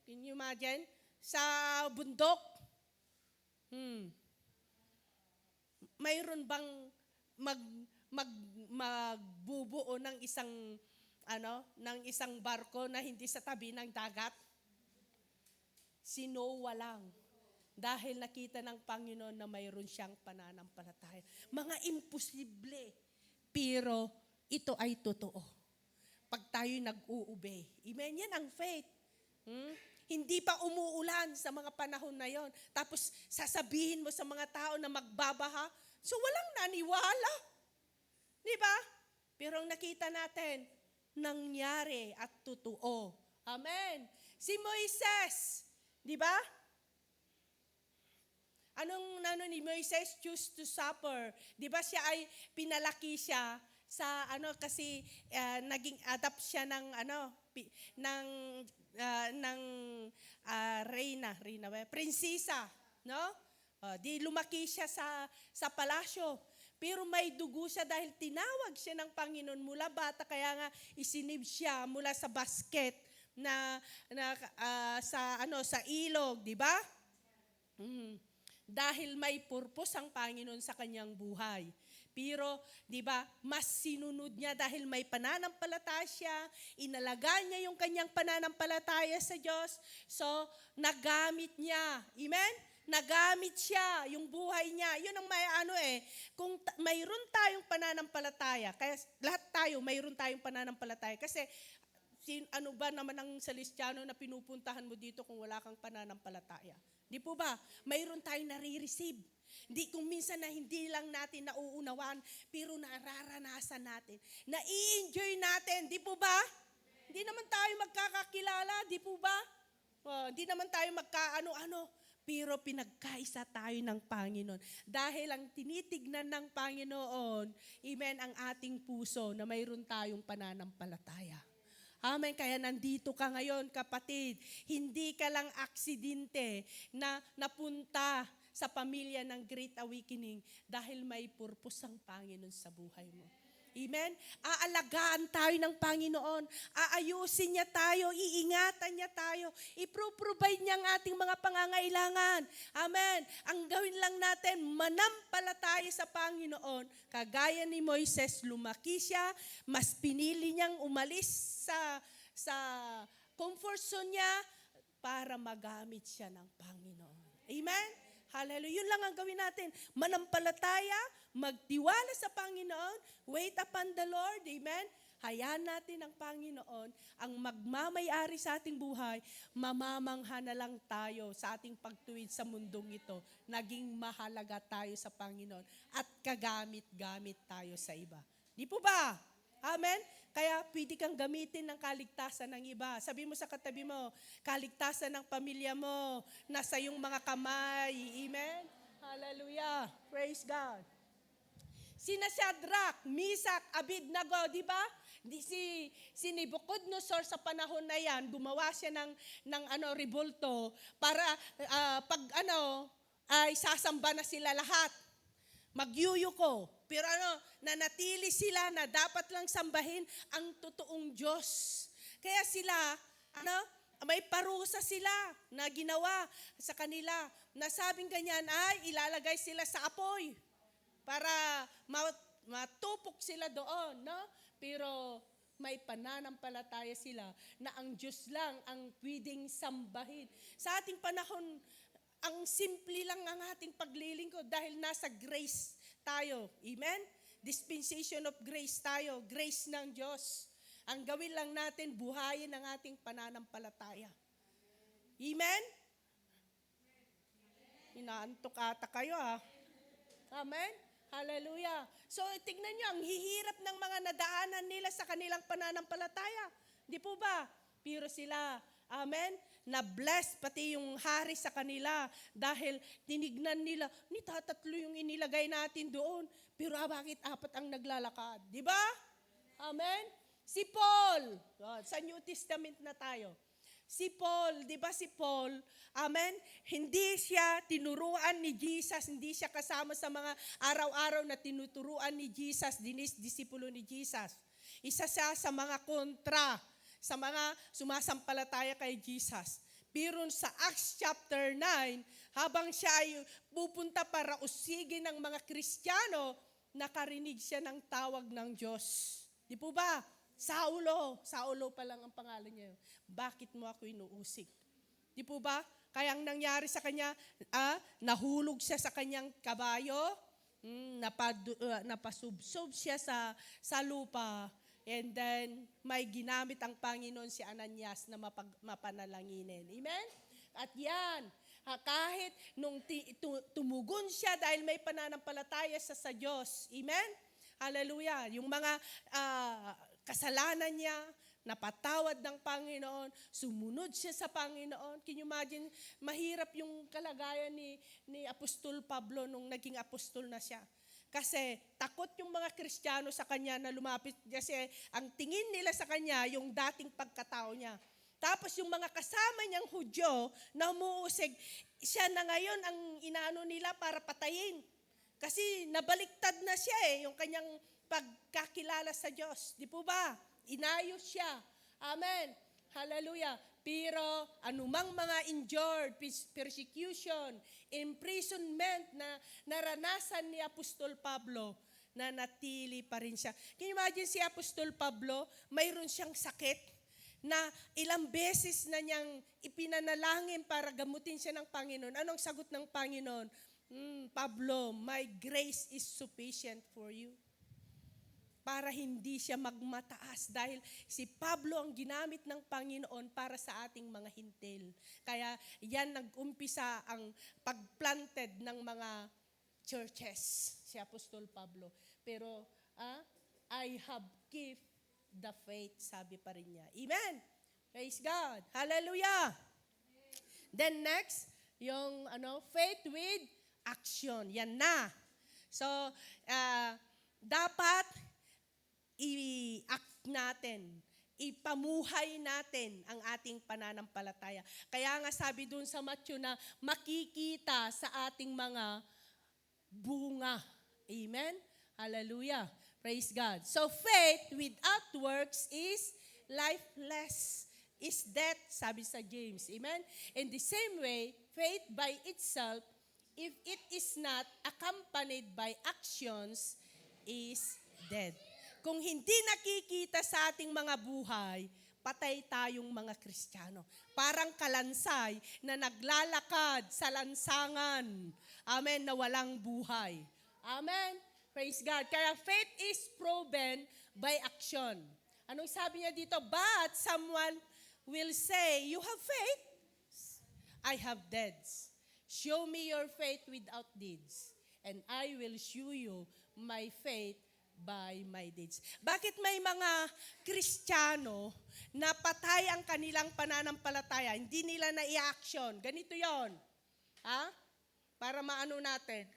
Can you imagine? Sa bundok. Mayroon bang magbubuo ng isang barko na hindi sa tabi ng dagat? Si Noah lang. Dahil nakita ng Panginoon na mayroon siyang pananampalataya. Mga imposible. Pero ito ay totoo. Pag tayo nag-uubay. Amen? Yan ang faith. Hindi pa umuulan sa mga panahon na yon. Tapos sasabihin mo sa mga tao na magbabaha. So walang naniwala. Di ba? Pero ang nakita natin, nangyari at totoo. Amen. Si Moises, di ba? Anong ni Moises choose to suffer? Di ba siya ay pinalaki siya sa kasi naging adapt siya ng prinsesa, no? Di lumaki siya sa palasyo. Pero may dugo siya dahil tinawag siya ng Panginoon mula bata, kaya nga isinib siya mula sa basket sa ilog, di ba? Dahil may purpose ang Panginoon sa kanyang buhay. Pero, di ba, mas sinunod niya dahil may pananampalataya siya, inalagaan niya yung kanyang pananampalataya sa Diyos, so, nagamit niya. Amen? Nagamit siya, yung buhay niya. Yun ang kung mayroon tayong pananampalataya, kaya lahat tayo, mayroon tayong pananampalataya. Kasi, ano ba naman ang Salesiano na pinupuntahan mo dito kung wala kang pananampalataya? Di po ba? Mayroon tayong nare-receive. Di kung minsan na hindi lang natin nauunawan, pero nararanasan natin. Na-i-enjoy natin, di po ba? Hindi naman tayo magkakakilala, di po ba? Hindi naman tayo magkaano-ano, pero pinagkaisa tayo ng Panginoon. Dahil ang tinitignan ng Panginoon, amen, ang ating puso na mayroon tayong pananampalataya. Amen. Kaya nandito ka ngayon, kapatid. Hindi ka lang aksidente na napunta sa pamilya ng Great Awakening dahil may purpose ang Panginoon sa buhay mo. Amen? Aalagaan tayo ng Panginoon. Aayusin niya tayo. Iingatan niya tayo. I-provide niya ang ating mga pangangailangan. Amen? Ang gawin lang natin, manampalataya sa Panginoon. Kagaya ni Moises, lumaki siya. Mas pinili niyang umalis sa comfort zone niya para magamit siya ng Panginoon. Amen? Hallelujah. Yun lang ang gawin natin. Manampalataya, magtiwala sa Panginoon, wait upon the Lord. Amen? Hayaan natin ang Panginoon, ang magmamayari sa ating buhay, mamamangha na lang tayo sa ating pagtuwid sa mundong ito. Naging mahalaga tayo sa Panginoon at kagamit-gamit tayo sa iba. Di po ba? Amen? Kaya pwede kang gamitin ng kaligtasan ng iba. Sabi mo sa katabi mo, kaligtasan ng pamilya mo, nasa iyong mga kamay. Amen? Hallelujah. Praise God. Sina Shadrach, Meshach, Abednego, di ba? Si Nebuchadnezzar sa panahon na yan, gumawa siya ng rebulto para ay sasamba na sila lahat. Magyuyuko. Pero nanatili sila na dapat lang sambahin ang totoong Diyos. Kaya sila, may parusa sila na ginawa sa kanila. Nasabing ganyan ay ilalagay sila sa apoy para matupok sila doon. No? Pero may pananampalataya sila na ang Diyos lang ang pwedeng sambahin. Sa ating panahon, ang simple lang ang ating paglilingkod dahil nasa grace tayo. Amen? Dispensation of grace tayo. Grace ng Diyos. Ang gawin lang natin, buhayin ang ating pananampalataya. Amen? Inaantok ata kayo Amen? Hallelujah. So, tignan nyo, ang hihirap ng mga nadaanan nila sa kanilang pananampalataya. Di po ba? Pero sila, amen, na-bless pati yung hari sa kanila dahil tinignan nila, tatatlo yung inilagay natin doon. Pero bakit apat ang naglalakad? Di ba? Amen? Si Paul, sa New Testament na tayo. Si Paul, di ba si Paul, amen, hindi siya tinuruan ni Jesus, hindi siya kasama sa mga araw-araw na tinuturuan ni Jesus, disipulo ni Jesus. Isa siya sa mga kontra, sa mga sumasampalataya kay Jesus. Pero sa Acts chapter 9, habang siya ay pupunta para usigin ng mga Kristiyano, nakarinig siya ng tawag ng Diyos. Di po ba? Saulo pa lang ang pangalan niya. Bakit mo ako inuusig? Di po ba? Kaya ang nangyari sa kanya, nahulog siya sa kanyang kabayo, napasubsob siya sa lupa, and then may ginamit ang Panginoon si Ananias na mapanalanginin. Amen? At yan, kahit nung tumugon siya dahil may pananampalataya sa Diyos. Amen? Hallelujah. Yung mga kasalanan niya, napatawad ng Panginoon, sumunod siya sa Panginoon. Can you imagine, mahirap yung kalagayan ni Apostol Pablo nung naging apostol na siya. Kasi takot yung mga Kristiyano sa kanya na lumapit kasi ang tingin nila sa kanya yung dating pagkatao niya. Tapos yung mga kasama niyang Hudyo na umuusig, siya na ngayon ang inaano nila para patayin. Kasi nabaliktad na siya yung kanyang pagkakilala sa Diyos. Di po ba? Inayos siya. Amen. Hallelujah. Pero anumang mga endured persecution, imprisonment na naranasan ni Apostol Pablo, na natili pa rin siya. Can you imagine si Apostol Pablo, mayroon siyang sakit na ilang beses na niyang ipinanalangin para gamutin siya ng Panginoon. Anong sagot ng Panginoon? Pablo, my grace is sufficient for you. Para hindi siya magmataas dahil si Pablo ang ginamit ng Panginoon para sa ating mga hintil. Kaya yan nag-umpisa ang pagplanted ng mga churches, si Apostol Pablo. Pero I have kept the faith, sabi pa rin niya. Amen! Praise God! Hallelujah! Then next, yung faith with action. Yan na. So, dapat i-act natin, ipamuhay natin ang ating pananampalataya. Kaya nga sabi dun sa Matthew na makikita sa ating mga bunga. Amen? Hallelujah. Praise God. So faith without works is lifeless. Is death, sabi sa James. Amen? In the same way, faith by itself, if it is not accompanied by actions, is dead. Kung hindi nakikita sa ating mga buhay, patay tayong mga Kristiyano. Parang kalansay na naglalakad sa lansangan. Amen, na walang buhay. Amen? Praise God. Kaya faith is proven by action. Anong sabi niya dito? But someone will say, you have faith? I have deeds. Show me your faith without deeds, and I will show you my faith by my deeds. Bakit may mga Kristiyano na patay ang kanilang pananampalataya, hindi nila na i-action? Ganito yon. Para maano natin.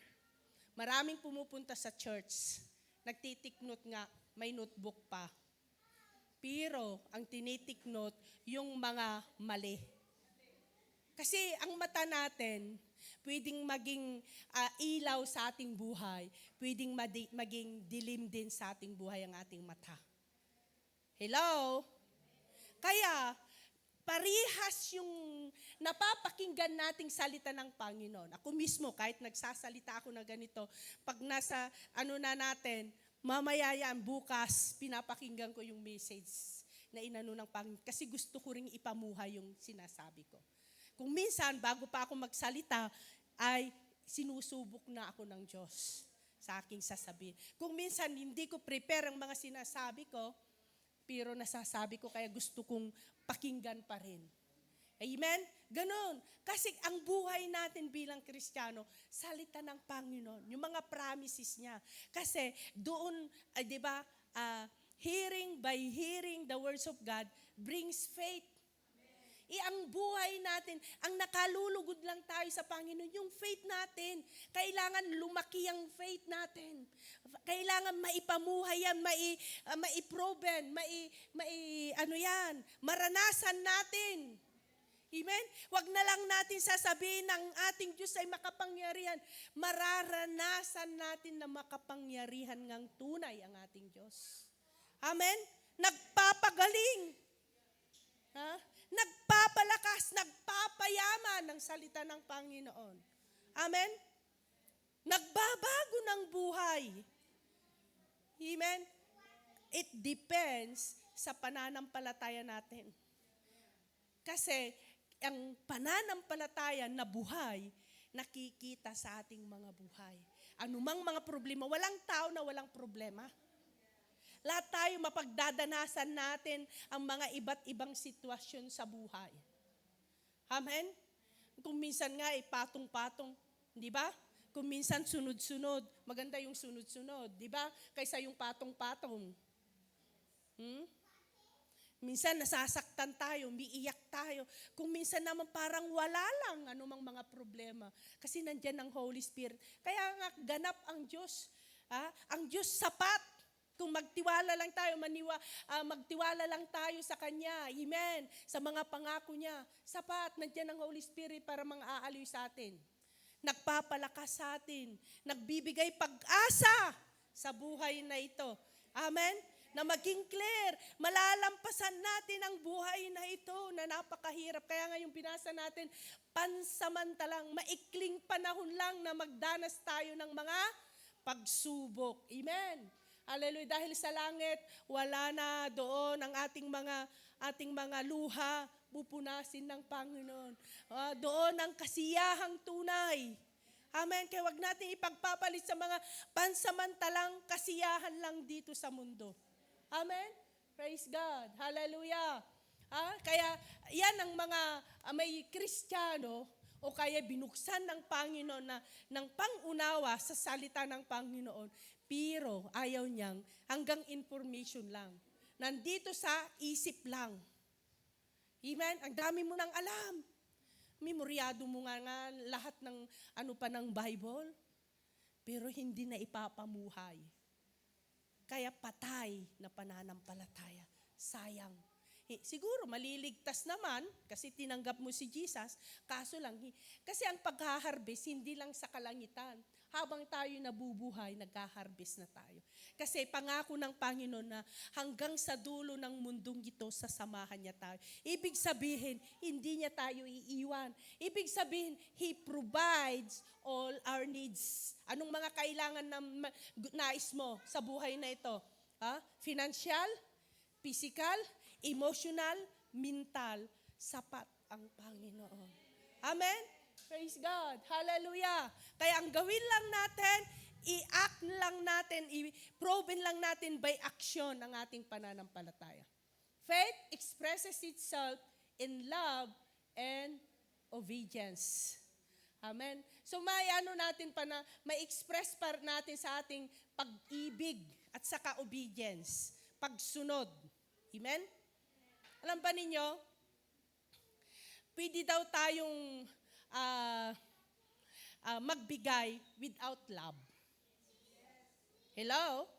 Maraming pumupunta sa church. Nagtitiknot nga, may notebook pa. Pero ang tinitiknot, yung mga mali. Kasi ang mata natin, pwedeng maging ilaw sa ating buhay, pwedeng maging dilim din sa ating buhay ang ating mata. Hello? Kaya, parihas yung napapakinggan nating salita ng Panginoon. Ako mismo, kahit nagsasalita ako na ganito, pag nasa natin, mamaya yan, bukas, pinapakinggan ko yung message na inano ng Panginoon. Kasi gusto ko ring ipamuhay yung sinasabi ko. Kung minsan, bago pa ako magsalita, ay sinusubok na ako ng Diyos sa aking sasabihin. Kung minsan, hindi ko prepare ang mga sinasabi ko, pero nasasabi ko kaya gusto kong pakinggan pa rin. Amen? Ganon. Kasi ang buhay natin bilang Kristiyano, salita ng Panginoon, yung mga promises niya. Kasi doon, di ba, hearing by hearing the words of God brings faith. Ang buhay natin, ang nakalulugod lang tayo sa Panginoon, yung faith natin. Kailangan lumaki ang faith natin. Kailangan maipamuhay yan, maiproven, maranasan natin. Amen? Huwag na lang natin sasabihin ng ating Diyos ay makapangyarihan. Mararanasan natin na makapangyarihan ngang tunay ang ating Diyos. Amen? Nagpapagaling. Nagpapalakas, nagpapayaman ng salita ng Panginoon. Amen? Nagbabago ng buhay. Amen? It depends sa pananampalataya natin. Kasi ang pananampalataya na buhay, nakikita sa ating mga buhay. Anumang mga problema, walang tao na walang problema. Lahat tayo mapagdadanasan natin ang mga iba't ibang sitwasyon sa buhay. Amen? Kung minsan nga patong-patong, di ba? Kung minsan sunod-sunod, maganda yung sunod-sunod, di ba? Kaysa yung patong-patong. Minsan nasasaktan tayo, umiiyak tayo. Kung minsan naman parang wala lang anumang mga problema. Kasi nandyan ang Holy Spirit. Kaya nga ganap ang Diyos. Ang Diyos sapat. Kung magtiwala lang tayo, magtiwala lang tayo sa Kanya. Amen. Sa mga pangako niya. Sapat, nandiyan ang Holy Spirit para mang-aaliw sa atin. Nagpapalakas sa atin. Nagbibigay pag-asa sa buhay na ito. Amen. Na maging clear, malalampasan natin ang buhay na ito na napakahirap. Kaya nga yung binasa natin, pansamantalang, maikling panahon lang na magdanas tayo ng mga pagsubok. Amen. Hallelujah. Dahil sa langit, wala na doon ang ating mga luha, pupunasin ng Panginoon. Doon ang kasiyahang tunay. Amen. Kaya wag natin ipagpapalit sa mga pansamantalang kasiyahan lang dito sa mundo. Amen. Praise God. Hallelujah. Kaya yan ang mga may Kristiyano o kaya binuksan ng Panginoon ng pangunawa sa salita ng Panginoon. Pero ayaw niyang hanggang information lang. Nandito sa isip lang. Amen? Ang dami mo nang alam. Memoryado mo nga lahat ng ng Bible. Pero hindi na ipapamuhay. Kaya patay na pananampalataya. Sayang. Siguro maliligtas naman kasi tinanggap mo si Jesus. Kaso lang, kasi ang pag-harvest hindi lang sa kalangitan. Habang tayo nabubuhay, nag-harvest na tayo. Kasi pangako ng Panginoon na hanggang sa dulo ng mundong ito, sasamahan niya tayo. Ibig sabihin, hindi niya tayo iiwan. Ibig sabihin, He provides all our needs. Anong mga kailangan na nais mo sa buhay na ito? Financial, physical, emotional, mental, sapat ang Panginoon. Amen? Praise God. Hallelujah. Kaya ang gawin lang natin, i-act lang natin, i-proven lang natin by action ang ating pananampalataya. Faith expresses itself in love and obedience. Amen. So natin ma-express pa natin sa ating pag-ibig at saka obedience, pagsunod. Amen? Alam ba ninyo, pwede daw tayong magbigay without love. Hello?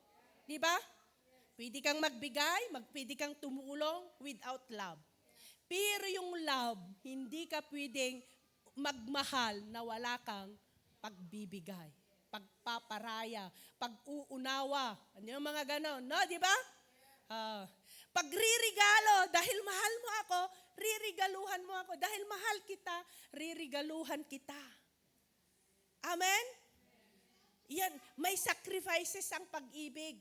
Di ba? Pwede kang magbigay, pwede kang tumulong without love. Pero yung love, hindi ka pwedeng magmahal na wala kang pagbibigay, pagpaparaya, pag-uunawa. Ano yung mga ganon, no? Di ba? Pagririgalo, dahil mahal mo ako, ririgaluhan mo ako. Dahil mahal kita, ririgaluhan kita. Amen? Yan, may sacrifices ang pag-ibig.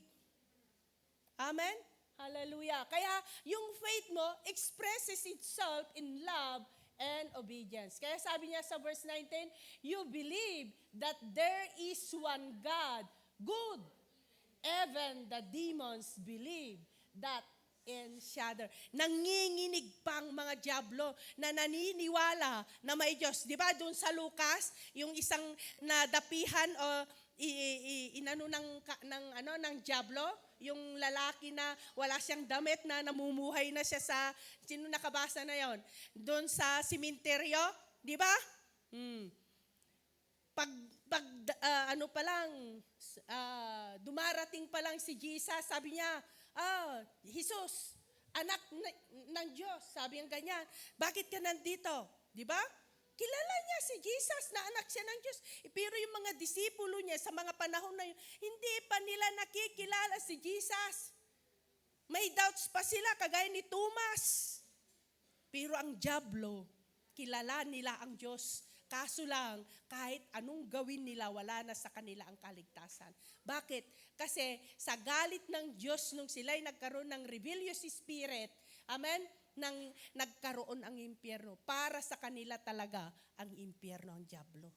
Amen? Hallelujah. Kaya yung faith mo expresses itself in love and obedience. Kaya sabi niya sa verse 19, you believe that there is one God, good. Even the demons believe that in shadow. Nanginginig pang mga diablo na naniniwala na may Diyos. Di ba doon sa Lucas, yung isang nadapihan o inano ng diablo, yung lalaki na wala siyang damit na namumuhay na siya sa, sino nakabasa na yon? Doon sa simenteryo, di ba? Dumarating pa lang si Jesus, sabi niya, Jesus, anak ng Diyos, sabi niya ganyan. Bakit ka nandito? Di ba? Kilala niya si Jesus na anak siya ng Diyos. Pero yung mga disipulo niya sa mga panahon na yun, hindi pa nila nakikilala si Jesus. May doubts pa sila, kagaya ni Thomas. Pero ang diablo, kilala nila ang Diyos. Kaso lang, kahit anong gawin nila, wala na sa kanila ang kaligtasan. Bakit? Kasi sa galit ng Diyos nung sila'y nagkaroon ng rebellious spirit, amen, nang nagkaroon ang impyerno. Para sa kanila talaga ang impyerno, ang diablo.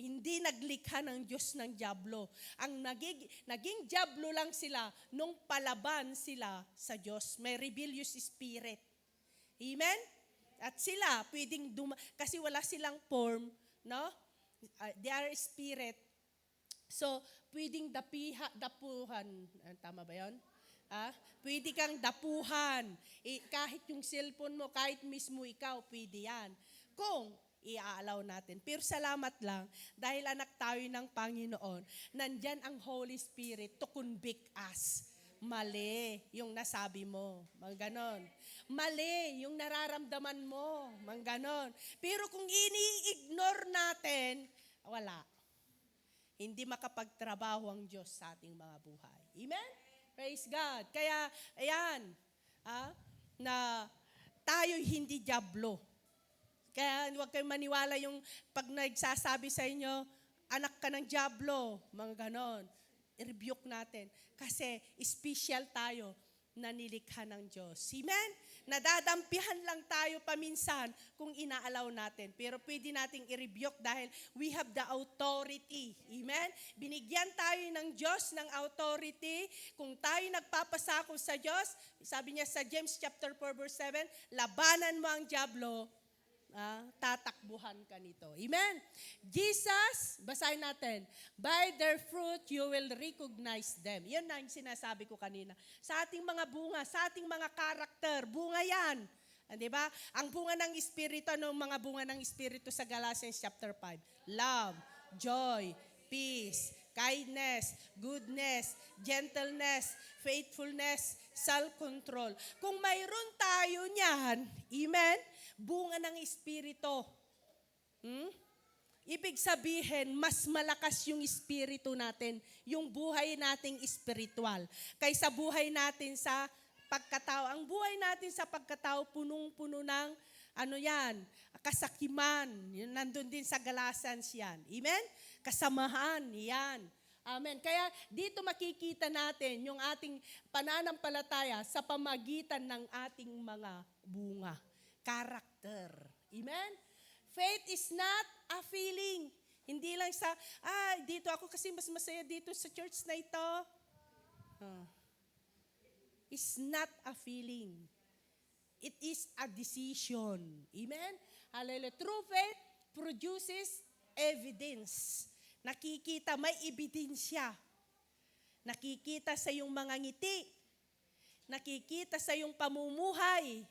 Hindi naglikha ng Diyos ng diablo. Ang naging diablo lang sila nung palaban sila sa Diyos. May rebellious spirit. Amen? At sila pwedeng kasi wala silang form, no? They are spirit. So, pwedeng dapuhan. Tama ba 'yon? Pwede kang dapuhan. Kahit yung cellphone mo, kahit mismo ikaw, pwede yan. Kung i-allow natin. Pero salamat lang, dahil anak tayo ng Panginoon, nandyan ang Holy Spirit to convict us. Mali yung nasabi mo. Mga ganon. Mali yung nararamdaman mo. Mga ganon. Pero kung ini-ignore natin, wala. Hindi makapagtrabaho ang Diyos sa ating mga buhay. Amen? Praise God. Kaya, ayan, na tayo hindi diablo. Kaya huwag kayong maniwala yung pag nagsasabi sa inyo, anak ka ng diablo, mga ganon. I-rebuke natin. Kasi special tayo na nilikha ng Diyos. Amen? Nadadampihan lang tayo paminsan kung inaalaw natin. Pero pwede nating i-rebuke dahil we have the authority. Amen? Binigyan tayo ng Diyos ng authority. Kung tayo nagpapasako sa Diyos, sabi niya sa James chapter 4 verse 7, labanan mo ang diablo, tatakbuhan ka nito. Amen? Jesus, basahin natin, by their fruit you will recognize them. Yan na yung sinasabi ko kanina. Sa ating mga bunga, sa ating mga karakter, bunga yan. Di ba? Ang bunga ng Espiritu, ano mga bunga ng Espiritu sa Galatians chapter 5? Love, joy, peace, kindness, goodness, gentleness, faithfulness, self-control. Kung mayroon tayo niyan, amen, bunga ng Espiritu. Ibig sabihin, mas malakas yung Espiritu natin, yung buhay nating espiritual, kaysa buhay natin sa pagkatao. Ang buhay natin sa pagkatao, punong-puno ng, kasakiman. Yun, nandun din sa Galatians yan. Amen? Kasamahan, yan. Amen. Kaya dito makikita natin yung ating pananampalataya sa pamagitan ng ating mga bunga. Character. Amen? Faith is not a feeling. Hindi lang sa, dito ako kasi mas masaya dito sa church na ito. It's not a feeling. It is a decision. Amen? Hallelujah. True faith produces evidence. Nakikita, may ebidensya. Nakikita sa iyong mga ngiti. Nakikita sa iyong pamumuhay.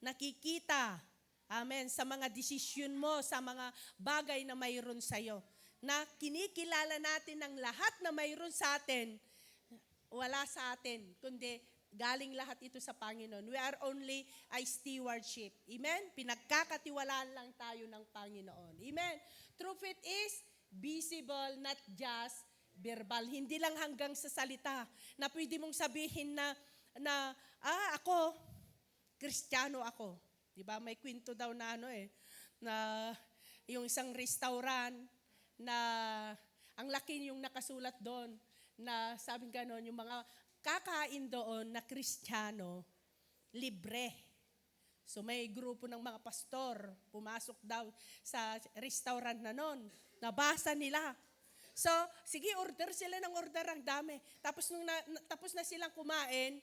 Nakikita, amen, sa mga desisyon mo, sa mga bagay na mayroon sa iyo. Na kinikilala natin ang lahat na mayroon sa atin, wala sa atin, kundi galing lahat ito sa Panginoon. We are only a stewardship. Amen? Pinagkakatiwalaan lang tayo ng Panginoon. Amen? True faith is visible, not just verbal. Hindi lang hanggang sa salita na pwede mong sabihin na ako, Kristiyano ako. Diba? May kwento daw na na yung isang restaurant na ang laki yung nakasulat doon na sabing ganon, yung mga kakain doon na Kristiyano, libre. So may grupo ng mga pastor, pumasok daw sa restaurant na noon, nabasa nila. So, sige, order sila ng order, ang dami. Tapos tapos na silang kumain,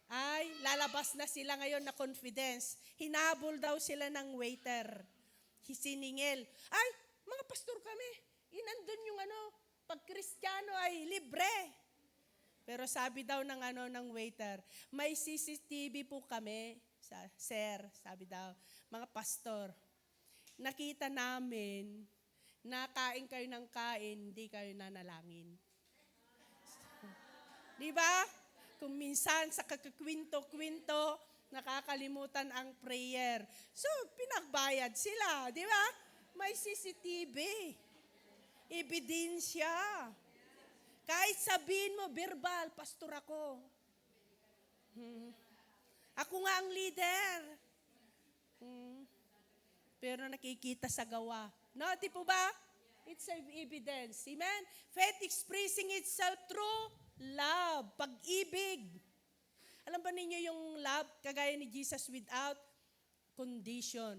ay lalabas na sila ngayon na confidence. Hinabol daw sila ng waiter. Siningil. Ay, mga pastor kami. Inandun yung pag Kristiyano ay libre. Pero sabi daw ng waiter, may CCTV po kami, sir, sabi daw, mga pastor. Nakita namin na kain kayo ng kain, hindi kayo nanalangin. Di ba? Kung minsan sa kakakwinto-kwinto, nakakalimutan ang prayer. So, pinagbayad sila, di ba? May CCTV. Ebidensya. Kahit sabihin mo, verbal, pastor ako. Ako nga ang leader. Pero nakikita sa gawa. No, di po ba? It's evidence. Amen? Faith expressing itself through love, pag-ibig. Alam ba ninyo yung love, kagaya ni Jesus without condition?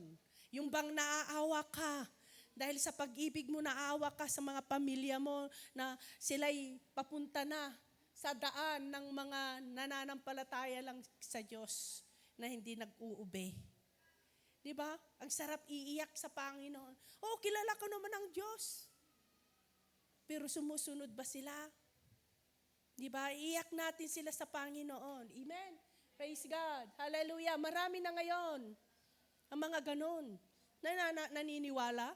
Yung bang naaawa ka, dahil sa pag-ibig mo naawa ka sa mga pamilya mo na sila'y papunta na sa daan ng mga nananampalataya lang sa Diyos na hindi nag-uube. Di ba? Ang sarap iiyak sa Panginoon. Oh, kilala ko naman ang Diyos. Pero sumusunod ba sila? Di ba? Iiyak natin sila sa Panginoon. Amen? Praise God. Hallelujah. Marami na ngayon ang mga ganun naniniwala.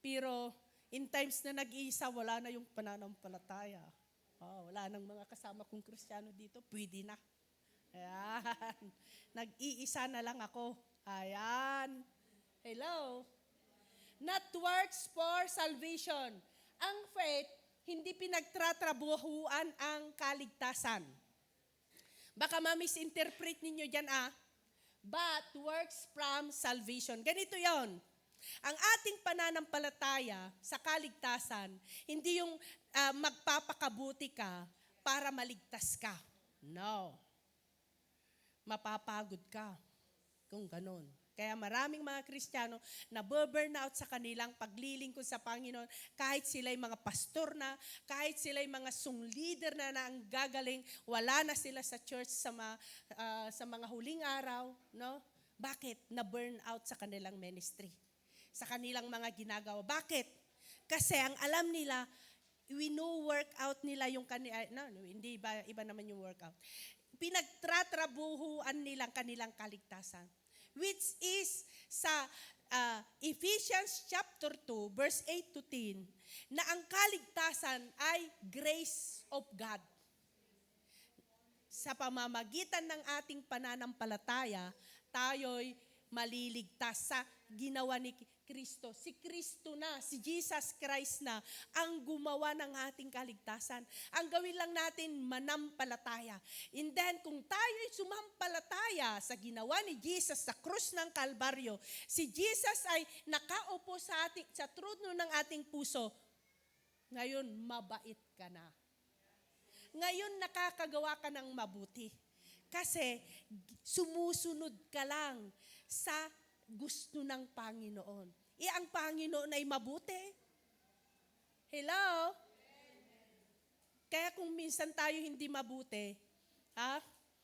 Pero in times na nag-iisa, wala na yung pananampalataya. Wala nang mga kasama kong Kristiyano dito, pwede na. Ayan. Nag-iisa na lang ako. Ayan. Hello. Not works for salvation. Ang faith, hindi pinagtatrabuhuan ang kaligtasan. Baka ma-misinterpret ninyo dyan but works from salvation. Ganito yon. Ang ating pananampalataya sa kaligtasan, hindi yung magpapakabuti ka para maligtas ka. No. Mapapagod ka kung ganun. Kaya maraming mga Kristiyano na burnout sa kanilang paglilingkod sa Panginoon, kahit sila'y mga pastor na, kahit sila'y mga sung leader na ang gagaling, wala na sila sa church sa mga huling araw. No? Bakit? Na-burnout sa kanilang ministry, sa kanilang mga ginagawa. Bakit? Kasi ang alam nila, workout nila yung hindi iba naman yung workout. Pinagtatrabuhuan nilang kanilang kaligtasan. Which is sa Ephesians chapter 2, verse 8 to 10, na ang kaligtasan ay grace of God. Sa pamamagitan ng ating pananampalataya, tayo'y maliligtas sa ginawa ni Kristo. Si Kristo na, si Jesus Christ na ang gumawa ng ating kaligtasan. Ang gawin lang natin, manampalataya. And then, kung tayo'y sumampalataya sa ginawa ni Jesus sa krus ng Kalbaryo, si Jesus ay nakaupo sa trono ng ating puso. Ngayon, mabait ka na. Ngayon, nakakagawa ka ng mabuti. Kasi, sumusunod ka lang sa gusto ng Panginoon. Ang Panginoon ay mabuti. Hello? Kaya kung minsan tayo hindi mabuti,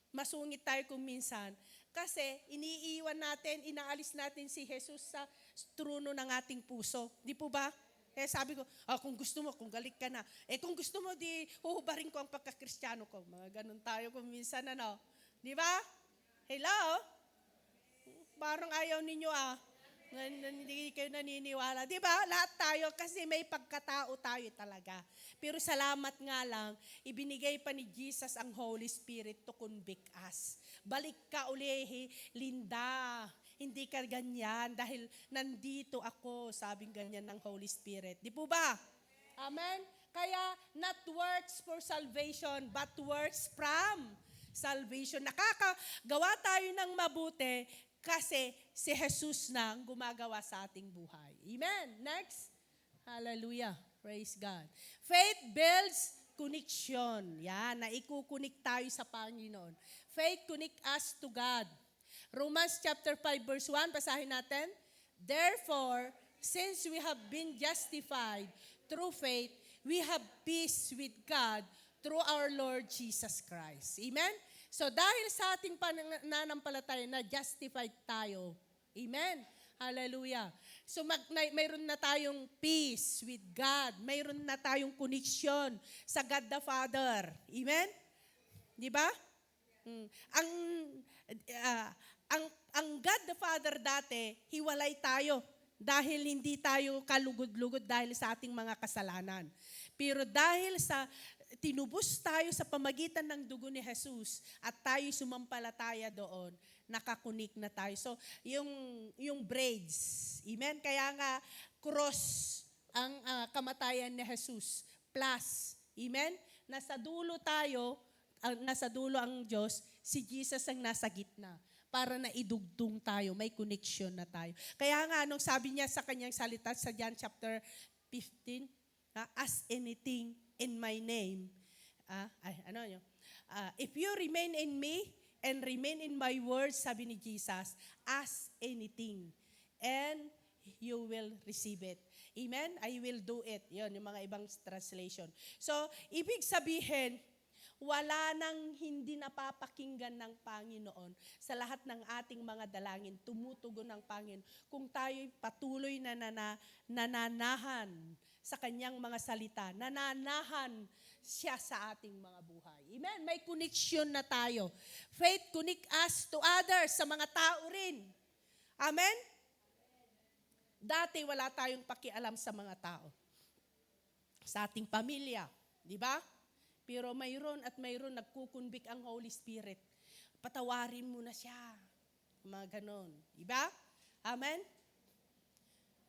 masungit tayo kung minsan, kasi iniiwan natin, inaalis natin si Jesus sa trono ng ating puso. Di po ba? Kaya sabi ko, kung gusto mo, kung galit ka na. Kung gusto mo, di huhubarin ko ang pagkakristyano ko. Mga ganun tayo kung minsan, Di ba? Hello? Parang ayaw ninyo Hindi kayo naniniwala. Di ba? Lahat tayo kasi may pagkatao tayo talaga. Pero salamat nga lang, ibinigay pa ni Jesus ang Holy Spirit to convict us. Balik ka uli, Linda. Hindi ka ganyan dahil nandito ako, sabing ganyan ng Holy Spirit. Di po ba? Amen? Kaya, not works for salvation, but works from salvation. Nakakagawa tayo ng mabuti kasi si Jesus na ang gumagawa sa ating buhay. Amen? Next. Hallelujah. Praise God. Faith builds connection. Yan, naikukunik tayo sa Panginoon. Faith connect us to God. Romans chapter 5 verse 1, basahin natin. Therefore, since we have been justified through faith, we have peace with God through our Lord Jesus Christ. Amen? So dahil sa ating pananampalataya na justified tayo. Amen? Hallelujah. So mayroon na tayong peace with God. Mayroon na tayong connection sa God the Father. Amen? Di ba? Ang God the Father dati, hiwalay tayo dahil hindi tayo kalugod-lugod dahil sa ating mga kasalanan. Pero dahil sa tinubos tayo sa pamagitan ng dugo ni Jesus at tayo sumampalataya doon, nakakunik na tayo. So, yung braids, amen? Kaya nga, cross ang kamatayan ni Jesus, plus, amen? Nasa dulo tayo, nasa dulo ang Diyos, si Jesus ang nasa gitna para na idugtong tayo, may connection na tayo. Kaya nga, nung sabi niya sa kanyang salita sa John chapter 15, ask anything in my name. If you remain in me and remain in my words, sabi ni Jesus, ask anything and you will receive it. Amen? I will do it. Yun, yung mga ibang translation. So, ibig sabihin, wala nang hindi napapakinggan ng Panginoon sa lahat ng ating mga dalangin, tumutugon ng Panginoon. Kung tayo'y patuloy na nananahan sa kanyang mga salita, nananahan siya sa ating mga buhay. Amen? May connection na tayo. Faith connect us to others, sa mga tao rin. Amen? Dati wala tayong pakialam sa mga tao. Sa ating pamilya. Di ba? Pero mayroon at mayroon nagkukunbik ang Holy Spirit. Patawarin mo na siya. Mga ganon. Diba? Amen?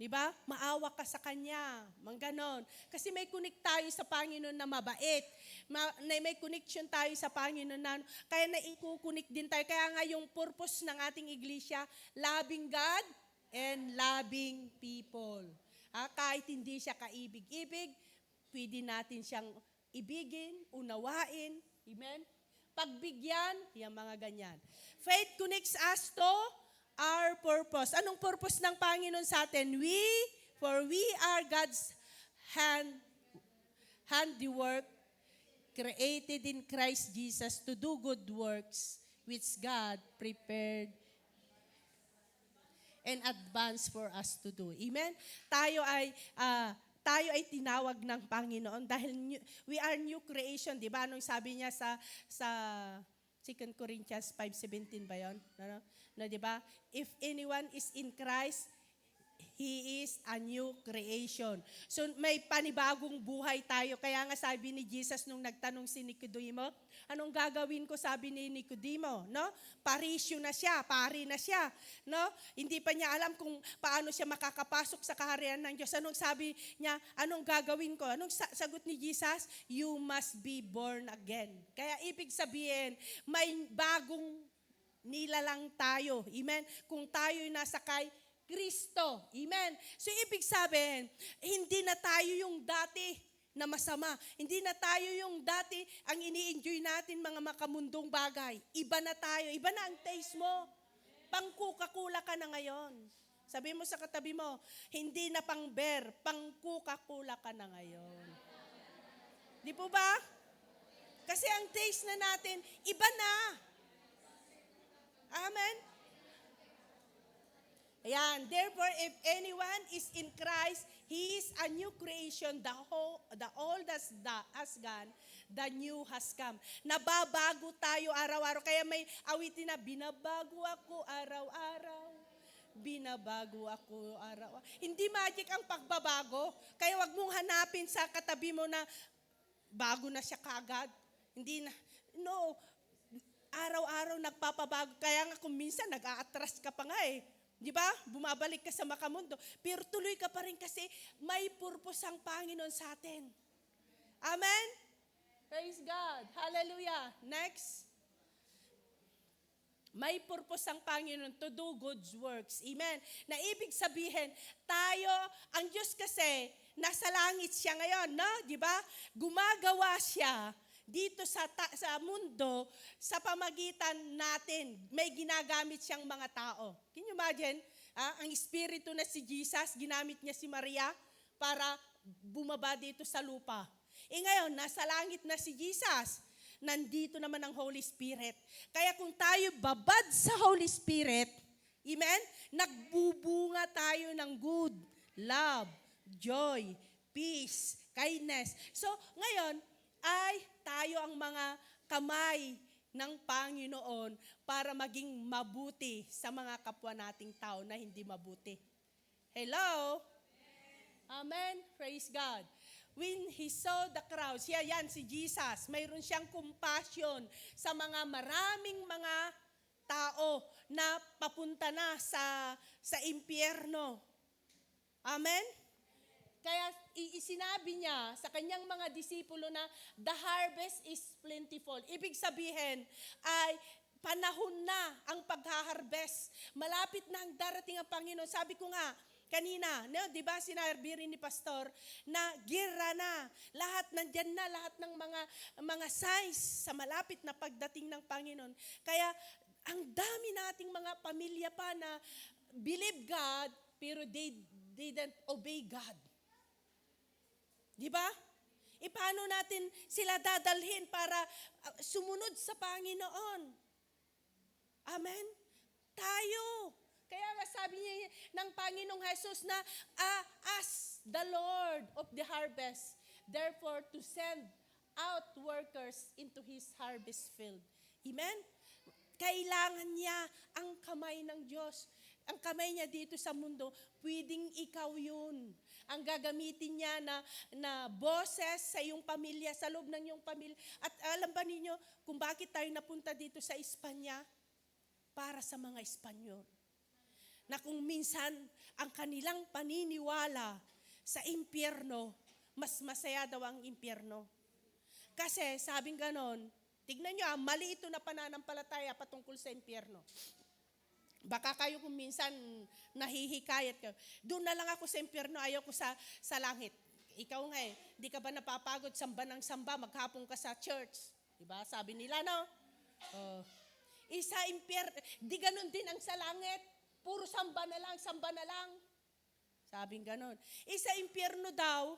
Diba? Maawa ka sa Kanya. Mga ganon. Kasi may connect tayo sa Panginoon na mabait. May connection tayo sa Panginoon na kaya naikukunik din tayo. Kaya nga yung purpose ng ating iglesia, loving God and loving people. Kahit hindi siya kaibig-ibig, pwede natin siyang ibigin, unawain, amen? Pagbigyan, yung mga ganyan. Faith connects us to our purpose. Anong purpose ng Panginoon sa atin? For we are God's handiwork, created in Christ Jesus to do good works, which God prepared and advanced for us to do. Amen? Tayo ay tinawag ng Panginoon dahil we are new creation, di ba? Anong sabi niya sa 2 Corinthians 5:17 ba yun? No, di ba? If anyone is in Christ, he is a new creation. So may panibagong buhay tayo. Kaya nga sabi ni Jesus nung nagtanong si Nicodemo, anong gagawin ko, sabi ni Nicodemo, no? Parisyo na siya, pari na siya, no? Hindi pa niya alam kung paano siya makakapasok sa kaharian ng Diyos. Anong sabi niya, anong gagawin ko? Anong sagot ni Jesus? You must be born again. Kaya ibig sabihin, may bagong nilalang tayo. Amen? Kung tayo'y nasa kay Kristo. Amen? So, ibig sabihin, hindi na tayo yung dati na masama. Hindi na tayo yung dati ang ini-enjoy natin mga makamundong bagay. Iba na tayo. Iba na ang taste mo. Pang-Coca-Cola ka na ngayon. Sabi mo sa katabi mo, hindi na pang-beer, pang-Coca-Cola ka na ngayon. Di po ba? Kasi ang taste na natin, iba na. Amen? Ayan. Therefore, if anyone is in Christ, he is a new creation. The old has gone, the new has come. Nababago tayo araw-araw. Kaya may awitin na, binabago ako araw-araw. binabago ako araw. Hindi magic ang pagbabago. Kaya wag mong hanapin sa katabi mo na bago na siya kagad. Hindi na. No, araw-araw nagpapabago. Kaya nga kung minsan nag-a-atras ka pa nga eh. Di ba? Bumabalik ka sa makamundo. Pero tuloy ka pa rin kasi may purpose ang Panginoon sa atin. Amen? Praise God. Hallelujah. Next. May purpose ang Panginoon to do good works. Amen. Na ibig sabihin, tayo, ang Diyos kasi, nasa langit siya ngayon, no? Di ba? Gumagawa siya dito sa mundo sa pamagitan natin. May ginagamit siyang mga tao. Can you imagine? Ang espiritu na si Jesus, ginamit niya si Maria para bumaba dito sa lupa. Ngayon, nasa langit na si Jesus. Nandito naman ang Holy Spirit. Kaya kung tayo babad sa Holy Spirit, amen, nagbubunga tayo ng good, love, joy, peace, kindness. So, ngayon, ay tayo ang mga kamay ng Panginoon para maging mabuti sa mga kapwa nating tao na hindi mabuti. Hello? Amen? Praise God. When he saw the crowds, yan si Jesus, mayroon siyang compassion sa mga maraming mga tao na papunta na sa impyerno. Amen? Kaya isinabi niya sa kanyang mga disipulo na the harvest is plentiful. Ibig sabihin ay panahon na ang pagha-harvest. Malapit na ang darating ang Panginoon. Sabi ko nga, kanina, no, di ba sinabi rin ni Pastor na gira na, lahat nandyan na, lahat ng mga signs sa malapit na pagdating ng Panginoon. Kaya ang dami nating mga pamilya pa na believe God, pero they didn't obey God. Di ba? Paano natin sila dadalhin para sumunod sa Panginoon? Amen? Tayo. Kaya nga sabi niya ng Panginoong Jesus na ask the Lord of the harvest, therefore to send out workers into His harvest field. Amen? Kailangan niya ang kamay ng Diyos. Ang kamay niya dito sa mundo, pwedeng ikaw yun. Ang gagamitin niya na boses sa iyong pamilya, sa loob ng iyong pamilya. At alam ba ninyo kung bakit tayo napunta dito sa Espanya? Para sa mga Espanyol. Na kung minsan ang kanilang paniniwala sa impyerno, mas masaya daw ang impyerno. Kasi sabing ganon, tignan nyo, mali ito na pananampalataya patungkol sa impyerno. Baka kayo kung minsan nahihikayat kayo, doon na lang ako sa impyerno, ayaw ko sa langit. Ikaw nga di ka ba napapagod samba ng samba, maghapon ka sa church? Diba? Sabi nila, no? Isa impyerno, di ganon din ang sa langit. Puro samba na lang, samba na lang. Sabing ganon. Sa impyerno daw,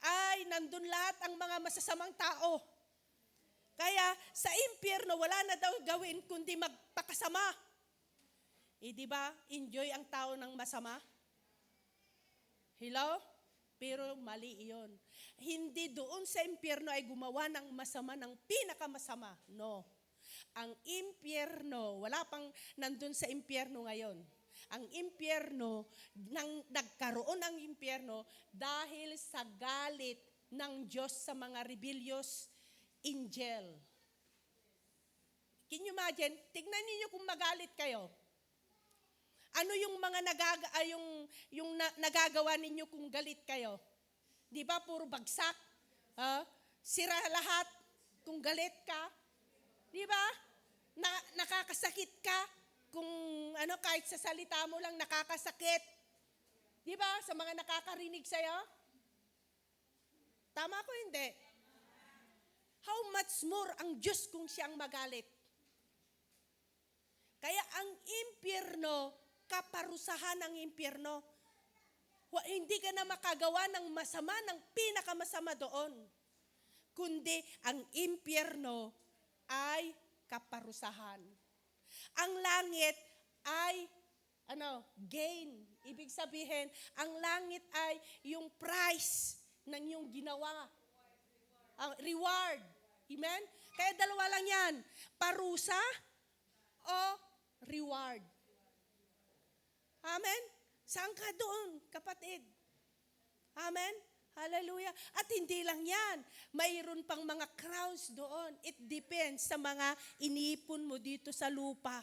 ay nandun lahat ang mga masasamang tao. Kaya sa impyerno, wala na daw gawin kundi magpakasama. Di ba? Enjoy ang tao ng masama? Hello? Pero mali iyon. Hindi doon sa impyerno ay gumawa ng masama ng pinakamasama. No. Ang impyerno, wala pang nandun sa impyerno ngayon. Ang impyerno, nagkaroon ng impyerno dahil sa galit ng Diyos sa mga rebellious angel. Can you imagine? Tignan niyo kung magalit kayo. Ano yung mga nagagawa ninyo kung galit kayo? Di ba puro bagsak? Sira lahat kung galit ka? Di ba? Nakakasakit ka kung kahit sa salita mo lang nakakasakit. Di ba? Sa mga nakakarinig sa'yo? Tama ko hindi? How much more ang Diyos kung siyang magalit? Kaya ang impyerno, kaparusahan ng impyerno. Hindi ka na makagawa ng masama, ng pinakamasama doon. Kundi ang impyerno ay kaparusahan. Ang langit ay gain. Ibig sabihin, ang langit ay yung price ng iyong ginawa. Ang reward. Amen? Kaya dalawa lang yan. Parusa o reward. Amen? Saan ka doon, kapatid? Amen? Hallelujah. At hindi lang yan. Mayroon pang mga crowns doon. It depends sa mga iniipon mo dito sa lupa.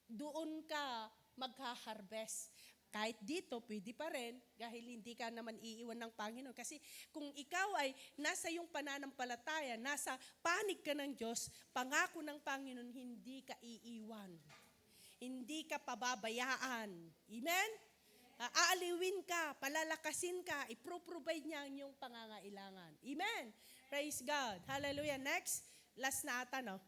Doon ka magha-harvest. Kahit dito, pwede pa rin, dahil hindi ka naman iiwan ng Panginoon. Kasi kung ikaw ay nasa iyong pananampalataya, nasa panig ka ng Diyos, pangako ng Panginoon, hindi ka iiwan. Hindi ka pababayaan. Amen? Aaliwin ka, palalakasin ka, ipro-provide niya ang iyong pangangailangan. Amen? Praise God. Hallelujah. Next, last na ata, no?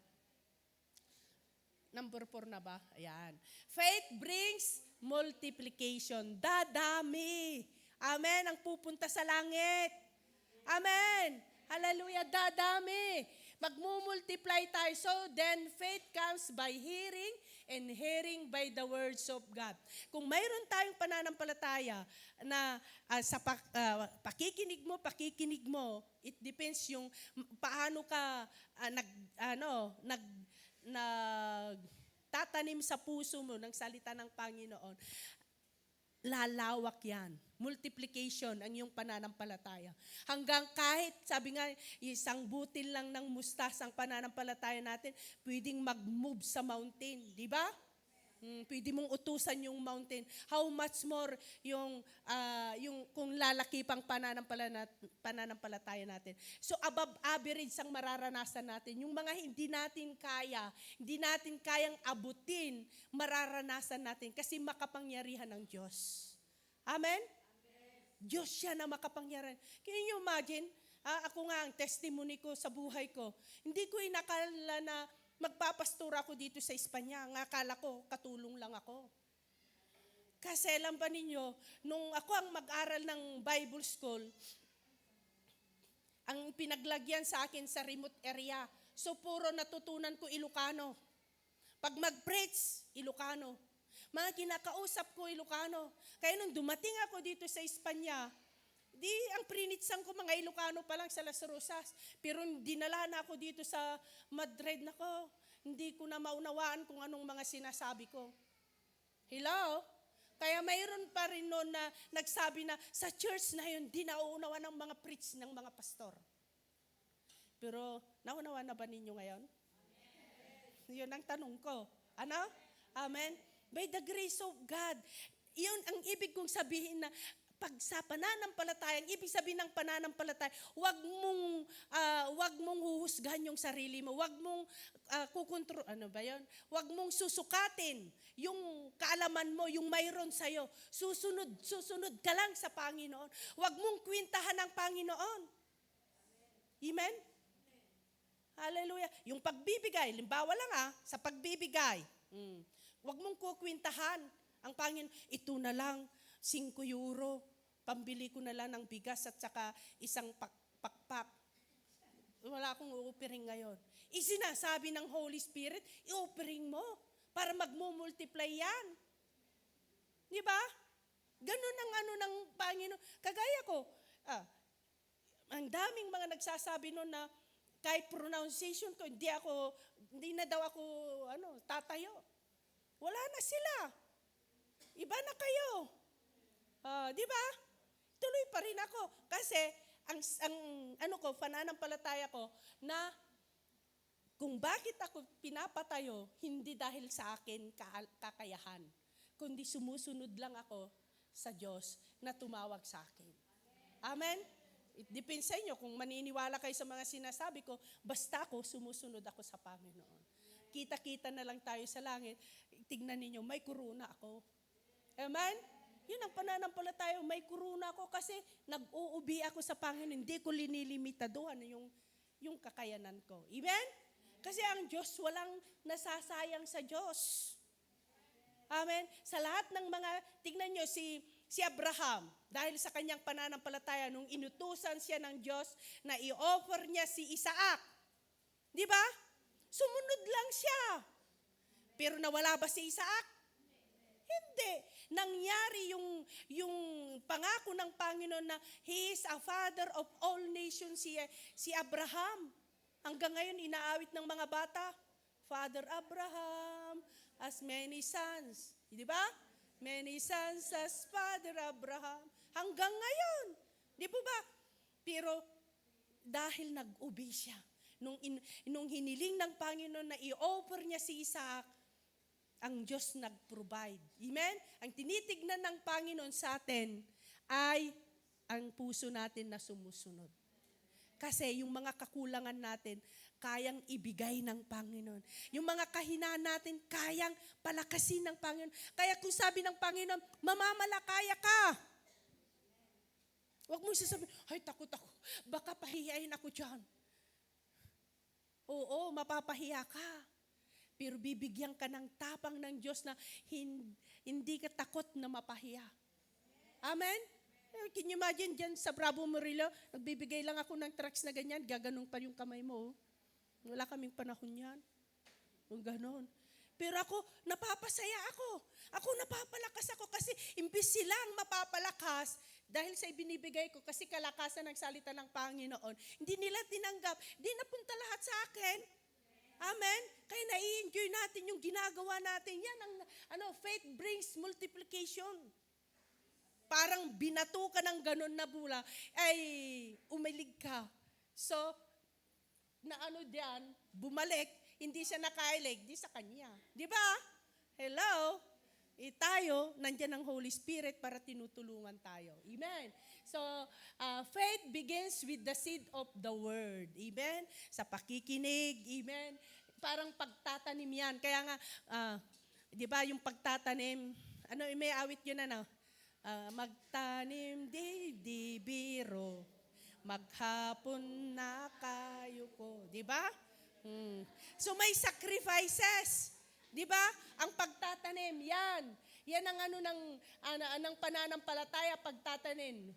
Number 4 na ba? Ayan. Faith brings multiplication. Dadami. Amen. Ang pupunta sa langit. Amen. Hallelujah. Dadami. Magmumultiply tayo. So then faith comes by hearing and hearing by the words of God. Kung mayroon tayong pananampalataya na sa pakikinig mo, it depends yung paano ka nagtatanim sa puso mo ng salita ng Panginoon. Lalawak yan. Multiplication ang iyong pananampalataya. Hanggang kahit, sabi nga, isang butil lang ng mustas ang pananampalataya natin, pwedeng mag-move sa mountain. Di ba? Pwede mong utusan yung mountain. How much more yung kung lalaki pang pananampalataya natin. So above average ang mararanasan natin. Yung mga hindi natin kayang abutin, mararanasan natin kasi makapangyarihan ng Diyos. Amen? Diyos siya na makapangyarihan. Can you imagine? Ako nga, ang testimony ko sa buhay ko, hindi ko inakala na magpapastura ako dito sa Espanya. Ang akala ko, katulong lang ako. Kasi alam ba ninyo, nung ako ang mag-aral ng Bible School, ang pinaglagyan sa akin sa remote area, so puro natutunan ko Ilocano. Pag mag-preach, Ilocano. Mga kinakausap ko Ilocano. Kaya nung dumating ako dito sa Espanya, ang prinitsan ko mga Ilocano pa lang sa Las Rosas. Pero dinala na ako dito sa Madrid. Nako, hindi ko na maunawaan kung anong mga sinasabi ko. Hello? Kaya mayroon pa rin noon na nagsabi na sa church na yun, di nauunawa ng mga preach ng mga pastor. Pero naunawa na ba ninyo ngayon? Amen. Yun ang tanong ko. Ano? Amen? By the grace of God. Yun ang ibig kong sabihin na pag sa pananampalataya, ang ibig sabihin ng pananampalataya, wag mong huhusgahan yung sarili mo. Wag mong Wag mong susukatin yung kaalaman mo, yung mayroon sa'yo. Susunod ka lang sa Panginoon. Wag mong kwintahan ng Panginoon. Amen? Hallelujah. Yung pagbibigay, limbawa lang sa pagbibigay. Wag mong kukwintahan ang Panginoon. Ito na lang, 5 euro, pambili ko na lang ng bigas at saka isang pakpak. Wala akong u-offering ngayon. Isinasabi ng Holy Spirit, i-offering mo para magmumultiply yan. Di ba? Ganun ang ng Panginoon. Kagaya ko, ang daming mga nagsasabi noon na kahit pronunciation ko, hindi na daw ako tatayo. Wala na sila. Iba na kayo. Di ba? Tuloy pa rin ako. Kasi, pananampalataya ko, na kung bakit ako pinapatayo, hindi dahil sa akin kakayahan, kundi sumusunod lang ako sa Diyos na tumawag sa akin. Amen? It depends sa inyo kung maniniwala kayo sa mga sinasabi ko, basta ako, sumusunod ako sa Panginoon. Kita-kita na lang tayo sa langit. Tignan ninyo, may kuruna ako. Amen? Yun ang pananampalataya, may kuruna ako kasi nag-uubi ako sa Panginoon. Hindi ko linilimitaduhan yung kakayanan ko. Amen? Kasi ang Diyos, walang nasasayang sa Diyos. Amen? Sa lahat ng mga, tignan nyo, si Abraham, dahil sa kanyang pananampalataya, nung inutusan siya ng Diyos na i-offer niya si Isaac. Di ba? Sumunod lang siya. Pero nawala ba si Isaac? Hindi. Nangyari yung pangako ng Panginoon na He is a father of all nations, si Abraham. Hanggang ngayon, inaawit ng mga bata, Father Abraham has many sons. Di ba? Many sons as Father Abraham. Hanggang ngayon. Di po ba? Pero dahil nag-obey siya, nung hiniling ng Panginoon na i-offer niya si Isaac, ang Diyos nag-provide. Amen? Ang tinitignan ng Panginoon sa atin ay ang puso natin na sumusunod. Kasi yung mga kakulangan natin, kayang ibigay ng Panginoon. Yung mga kahinaan natin, kayang palakasin ng Panginoon. Kaya kung sabi ng Panginoon, mamamalakaya ka. Huwag mo sasabihin, ay takot ako, baka pahiyain ako dyan. Oo, mapapahiya ka. Pero bibigyan ka ng tapang ng Diyos na hindi ka takot na mapahiya. Amen? Can you imagine dyan sa Bravo Murillo, nagbibigay lang ako ng tracts na ganyan, gaganong pa yung kamay mo. Wala kaming panahon yan. Yung ganon. Pero ako, napapasaya ako. Ako, napapalakas ako kasi imbis silang mapapalakas dahil sa ibinibigay ko kasi kalakasan ng salita ng Panginoon, hindi nila tinanggap, di napunta lahat sa akin. Amen? Kaya nai-enjoy natin yung ginagawa natin. Yan ang faith brings multiplication. Parang binato ka ng ganon na bula, ay umilig ka. So, diyan, bumalik, hindi siya nakailig, di sa kanya. Di ba? Hello? Tayo, nandiyan ang Holy Spirit para tinutulungan tayo. Amen? So, faith begins with the seed of the word. Amen? Sa pakikinig. Amen? Parang pagtatanim yan. Kaya nga, di ba yung pagtatanim, may awit yun magtanim di biro, maghapon na kayo ko. Di ba? So may sacrifices. Di ba? Ang pagtatanim, yan. Yan ang ng pananampalataya, pagtatanim.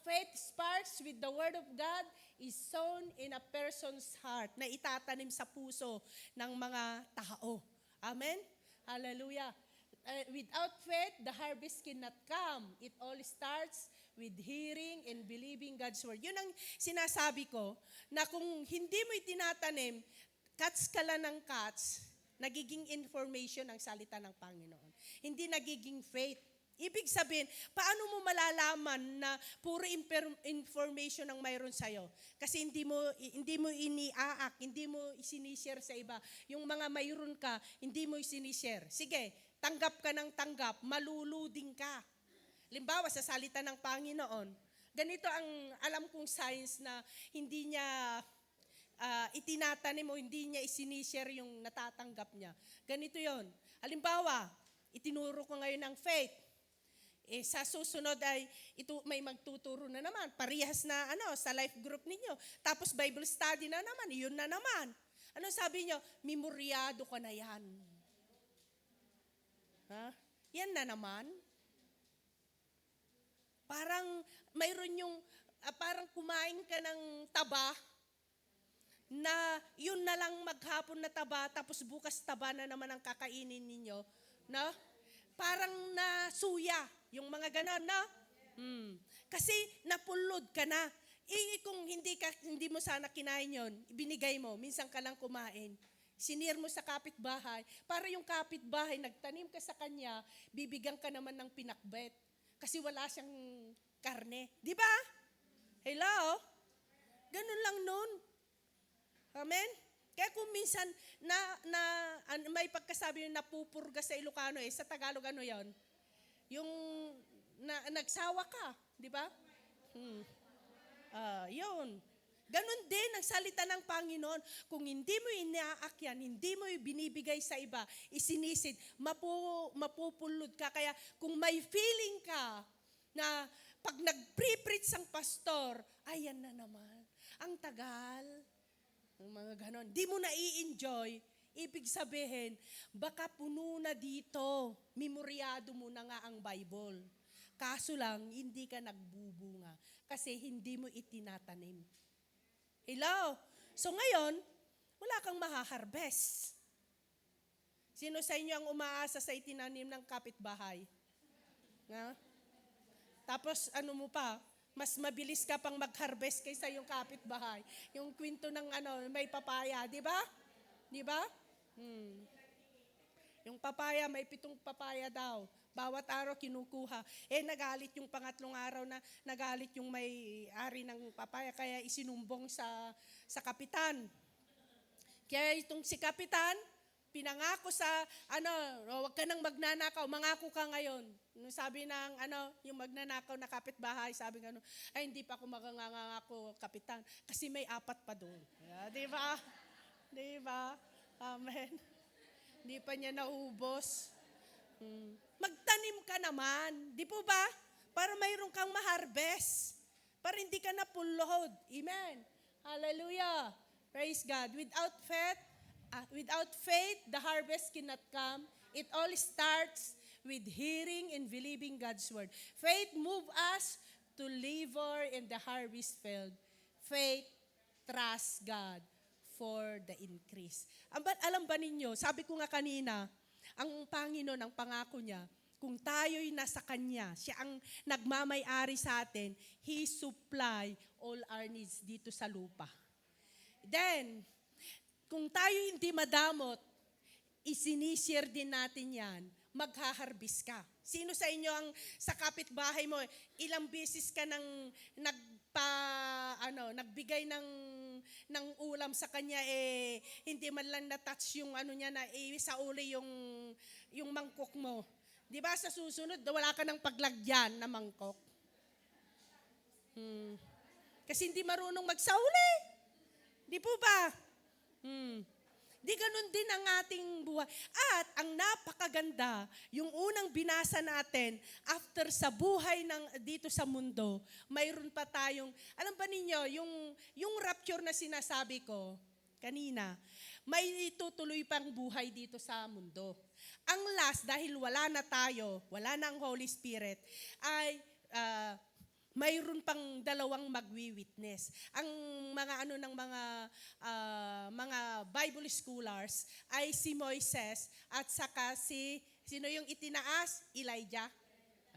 Faith starts with the word of God is sown in a person's heart na itatanim sa puso ng mga tao. Amen? Hallelujah. Without faith, the harvest cannot come. It all starts with hearing and believing God's word. Yun ang sinasabi ko, na kung hindi mo itinatanim, cuts ka lang ng cuts, nagiging information ang salita ng Panginoon. Hindi nagiging faith. Ibig sabihin, paano mo malalaman na puro information ang mayroon sa'yo? Kasi hindi mo iniaak, hindi mo isinishare sa iba. Yung mga mayroon ka, hindi mo isinishare. Sige, tanggap ka ng tanggap, maluluding ka. Limbawa, sa salita ng Panginoon, ganito ang alam kong science na hindi niya itinatanim o hindi niya isinishare yung natatanggap niya. Ganito yon. Halimbawa, itinuro ko ngayon ng faith. Sa susunod ay may magtuturo na naman, parehas na sa life group ninyo. Tapos Bible study na naman, yun na naman. Ano sabi niyo? Memoryado ka na yan. Yan na naman. Parang mayroon parang kumain ka ng taba na yun na lang maghapon na taba, tapos bukas taba na naman ang kakainin ninyo. No? Parang nasuya, yung mga ganon, no? Kasi napulod ka na. Kung hindi mo sana kinain yun, ibinigay mo, minsan ka lang kumain. Sinir mo sa kapitbahay, para yung kapitbahay, nagtanim ka sa kanya, bibigyan ka naman ng pinakbet. Kasi wala siyang karne. Di ba? Hello? Ganun lang nun. Amen? Kaya kung minsan may pagkasabi yung napupurga sa Ilocano, sa Tagalog yon? Yung nagsawa ka, di ba? Yun. Ganon din ang salita ng Panginoon. Kung hindi mo inaakyan, hindi mo binibigay sa iba, isinisid, mapupulod ka. Kaya kung may feeling ka na pag nag-pre-preach ang pastor, ayan na naman, ang tagal. Mga ganon. Di mo na i-enjoy. Ibig sabihin, baka puno na dito. Memoryado mo na nga ang Bible. Kaso lang, hindi ka nagbubunga. Kasi hindi mo itinatanim. Hello? So ngayon, wala kang mahaharvest. Sino sa inyo ang umaasa sa itinanim ng kapitbahay? Tapos mo pa, mas mabilis ka pang mag-harvest kaysa yung kapitbahay. Yung kwento ng may papaya, di ba? Di ba? Yung papaya, may 7 papaya daw. Bawat araw kinukuha. Nagalit yung pangatlong araw na nagalit yung may-ari ng papaya kaya isinumbong sa kapitan. Kaya itong si kapitan, pinangako sa, huwag ka nang magnanakaw, mangako ka ngayon. Nung sabi ng, yung magnanakaw na kapitbahay, sabi nga, hindi pa ako magangangako, kapitan, kasi may 4 pa doon. Di ba? Di ba? Amen. Hindi pa niya naubos. Magtanim ka naman. Di po ba? Para mayroon kang ma-harvest. Para hindi ka na full load. Amen. Hallelujah. Praise God. Without faith, the harvest cannot come. It all starts with hearing and believing God's word. Faith moves us to labor in the harvest field. Faith trusts God for the increase. Alam ba ninyo, sabi ko nga kanina, ang Panginoon, ang pangako niya, kung tayo'y nasa Kanya, siya ang nagmamay-ari sa atin, He supply all our needs dito sa lupa. Then, kung tayo hindi madamot, isinishare din natin yan, magha-harvest ka. Sino sa inyo ang sa kapitbahay mo, ilang beses ka nang nagbigay ng ulam sa kanya, hindi man lang na-touch yung niya na sa uli yung mangkok mo. Di ba sa susunod, wala ka ng paglagyan na mangkok. Kasi hindi marunong magsauli. Di po ba? Di ganun din ang ating buhay. At ang napakaganda, yung unang binasa natin, after sa buhay dito sa mundo, mayroon pa tayong, alam ba ninyo, yung rapture na sinasabi ko kanina, may itutuloy pang buhay dito sa mundo. Ang last, dahil wala na tayo, wala na ang Holy Spirit, ay mayroon pang 2 magwi-witness. Ang mga mga Bible scholars ay si Moises at saka sino yung itinaas? Elijah.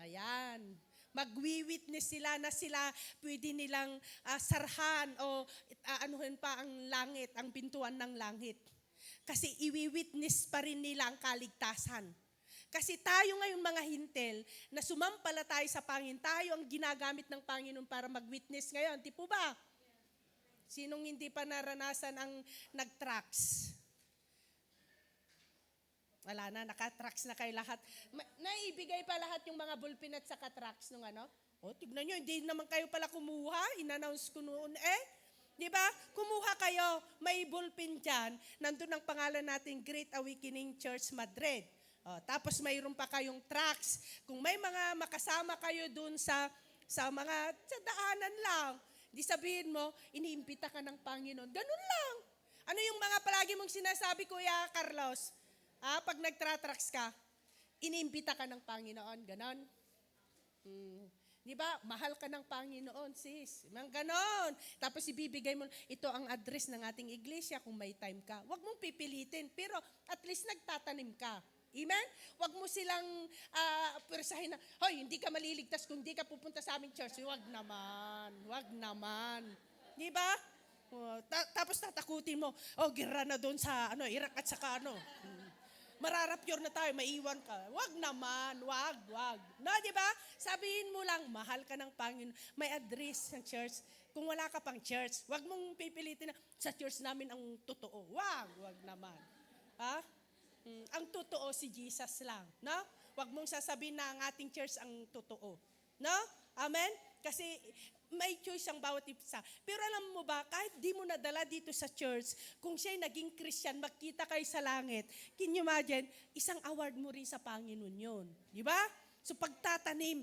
Ayan. Magwi-witness sila na sila pwede nilang sarhan o anuhin pa ang langit, ang pintuan ng langit. Kasi iwi-witness pa rin nila ang kaligtasan. Kasi tayo ngayon mga hintel, na sumampalataya sa Panginoon, tayo ang ginagamit ng Panginoon para mag-witness ngayon. Di po ba? Sinong hindi pa naranasan ang nag-tracks? Wala na, naka-tracks na kayo lahat. Naibigay pa lahat yung mga bullpen at saka tracks nung tignan nyo, hindi naman kayo pala kumuha, in-announce ko noon di ba? Kumuha kayo, may bullpen dyan, nandun ang pangalan natin, Great Awakening Church Madrid. Tapos mayroon pa kayong tracks. Kung may mga makasama kayo dun sa daanan lang, di sabihin mo, iniimbita ka ng Panginoon. Ganun lang. Ano yung mga palagi mong sinasabi, Kuya Carlos? Pag nagtra-tracks ka, iniimbita ka ng Panginoon. Ganon. Di ba? Mahal ka ng Panginoon, sis. Ganon. Tapos ibibigay mo, ito ang address ng ating iglesia kung may time ka. Huwag mong pipilitin, pero at least nagtatanim ka. Amen? Huwag mo silang persahin na, hoy, hindi ka maliligtas kung hindi ka pupunta sa aming church. Huwag naman. Di ba? Tapos tatakutin mo, gira na doon sa Iraq at saka mararapyor na tayo, maiwan ka. Huwag naman, huwag. No, di ba? Sabihin mo lang, mahal ka ng Panginoon. May address ng church. Kung wala ka pang church, huwag mong pipilitin na sa church namin ang totoo. Huwag naman. Ang totoo si Jesus lang, no? Huwag mong sasabihin na ang ating church ang totoo, no? Amen? Kasi may choice ang bawat isa. Pero alam mo ba, kahit di mo nadala dito sa church, kung siya'y naging Christian, magkita kayo sa langit, can you imagine, isang award mo rin sa Panginoon yun. Di ba? So pagtatanim,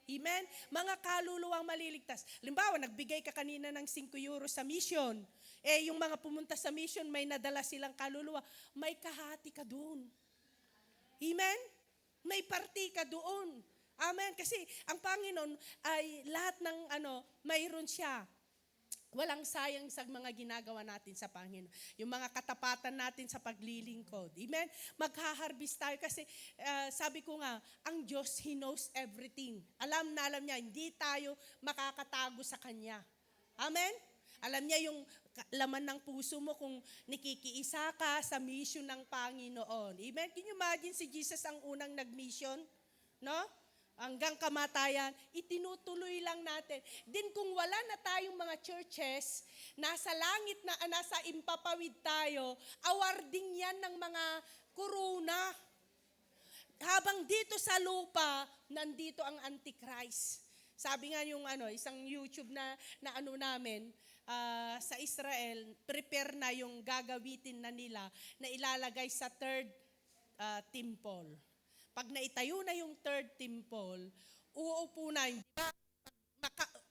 amen? Mga kaluluwang maliligtas. Halimbawa, nagbigay ka kanina ng 5 euro sa mission. Yung mga pumunta sa mission, may nadala silang kaluluwa. May kahati ka doon. Amen? May party ka doon. Amen? Kasi ang Panginoon ay lahat ng mayroon siya. Walang sayang sa mga ginagawa natin sa Panginoon. Yung mga katapatan natin sa paglilingkod. Amen? Magha-harvest tayo kasi sabi ko nga, ang Diyos, He knows everything. Alam niya, hindi tayo makakatago sa Kanya. Amen? Alam niya yung laman ng puso mo kung nakikiisa ka sa mission ng Panginoon. Amen? Can you imagine si Jesus ang unang nag-mission? no? Hanggang kamatayan, itinutuloy lang natin. Then kung wala na tayong mga churches, nasa langit na, nasa impapawid tayo, awarding yan ng mga kuruna. Habang dito sa lupa, nandito ang Antichrist. Sabi nga yung isang YouTube na namin, sa Israel, prepare na yung gagawitin na nila na ilalagay sa third temple. Pag naitayo na yung third temple, uupo na,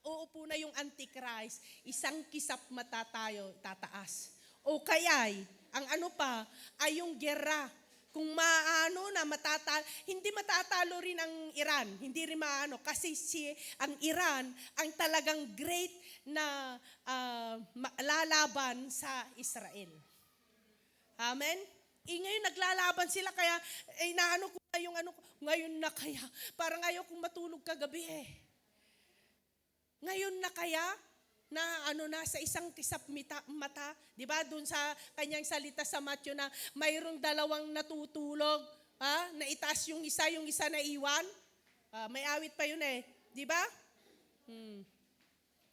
uupo na yung Antichrist, isang kisap mata tayo, tataas. O kaya, ang ay yung gera. Kung hindi matatalo rin ang Iran, hindi rin kasi ang Iran ang talagang great na lalaban sa Israel. Amen? Ngayon naglalaban sila, kaya ko na yung ngayon na kaya, parang ayaw kong matulog kagabi Ngayon na kaya, na sa isang kisap mata, di ba? Doon sa kanyang salita sa Matthew na mayroong dalawang natutulog, na itaas yung isa na iwan. May awit pa yun di ba?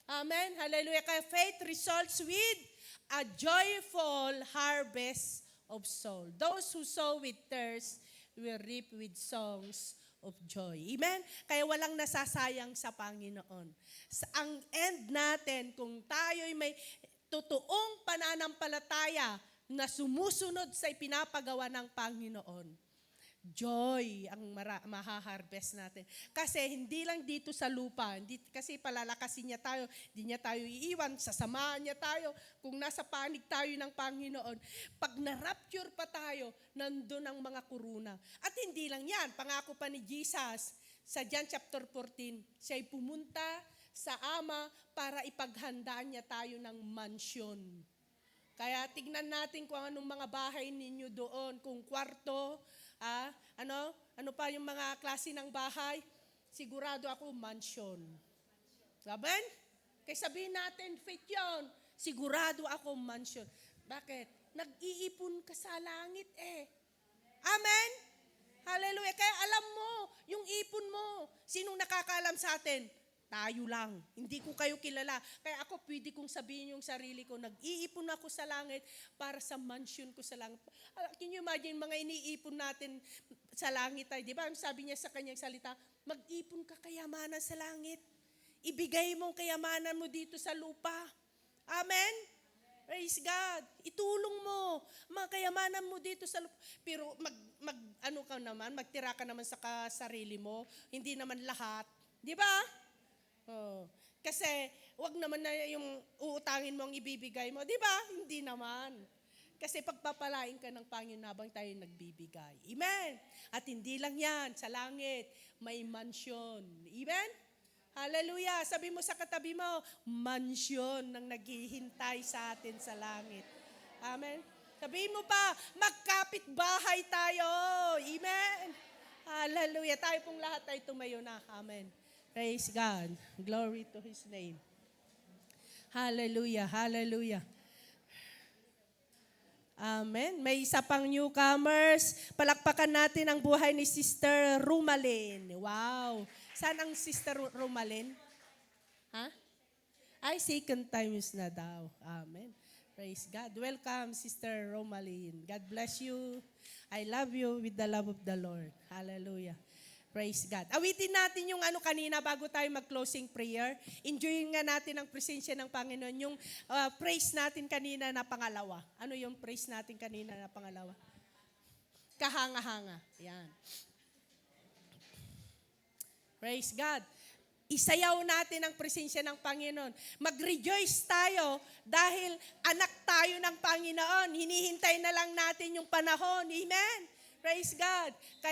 Amen, hallelujah. Kaya faith results with a joyful harvest of soul. Those who sow with thirst will reap with songs of joy. Amen? Kaya walang nasasayang sa Panginoon. Ang end natin, kung tayo'y may totoong pananampalataya na sumusunod sa ipinapagawa ng Panginoon, joy ang mahaharvest natin. Kasi hindi lang dito sa lupa, kasi palalakasin niya tayo, hindi niya tayo iiwan, sasamahan niya tayo. Kung nasa panig tayo ng Panginoon, pag na-rapture pa tayo, nandun ang mga kuruna. At hindi lang yan, pangako pa ni Jesus sa John chapter 14, siya'y pumunta sa Ama para ipaghandaan niya tayo ng mansyon. Kaya tignan natin kung anong mga bahay ninyo doon, kung kwarto, ano pa yung mga klase ng bahay? Sigurado ako, mansion. Amen? Kaya sabihin natin, faith yun. Sigurado ako, mansion. Bakit? Nag-iipon ka sa langit Amen? Hallelujah. Kaya alam mo, yung ipon mo, sinong nakakaalam sa atin? Tayo lang. Hindi ko kayo kilala. Kaya ako pwede kong sabihin yung sarili ko, nag-iipon ako sa langit para sa mansion ko sa langit. Can you imagine mga iniipon natin sa langit ay, di ba? Ang sabi niya sa kanyang salita, mag-ipon ka kayamanan sa langit. Ibigay mo kayamanan mo dito sa lupa. Amen? Praise God. Itulong mo mga kayamanan mo dito sa lupa. Pero magtira ka naman sa sarili mo. Hindi naman lahat. Di ba? Kasi wag naman na yung uutangin mo ang ibibigay mo. Di ba? Hindi naman. Kasi pagpapalain ka ng Panginoon habang tayo nagbibigay. Amen? At hindi lang yan. Sa langit, may mansion. Amen? Hallelujah. Sabi mo sa katabi mo, mansion nang naghihintay sa atin sa langit. Amen? Sabihin mo pa, magkapit bahay tayo. Amen? Hallelujah. Tayo pong lahat ay tumayo na. Amen. Praise God. Glory to His name. Hallelujah. Hallelujah. Amen. May isa pang newcomers. Palakpakan natin ang buhay ni Sister Rumalyn. Wow. Saan ang Sister Rumalyn? Ay, second times na daw. Amen. Praise God. Welcome, Sister Rumalyn. God bless you. I love you with the love of the Lord. Hallelujah. Praise God. Awitin natin yung kanina bago tayo mag-closing prayer. Enjoyin nga natin ang presensya ng Panginoon. Yung praise natin kanina na pangalawa. Ano yung praise natin kanina na pangalawa? Kahanga-hanga. Yan. Praise God. Isayaw natin ang presensya ng Panginoon. Mag-rejoice tayo dahil anak tayo ng Panginoon. Hinihintay na lang natin yung panahon. Amen. Praise God.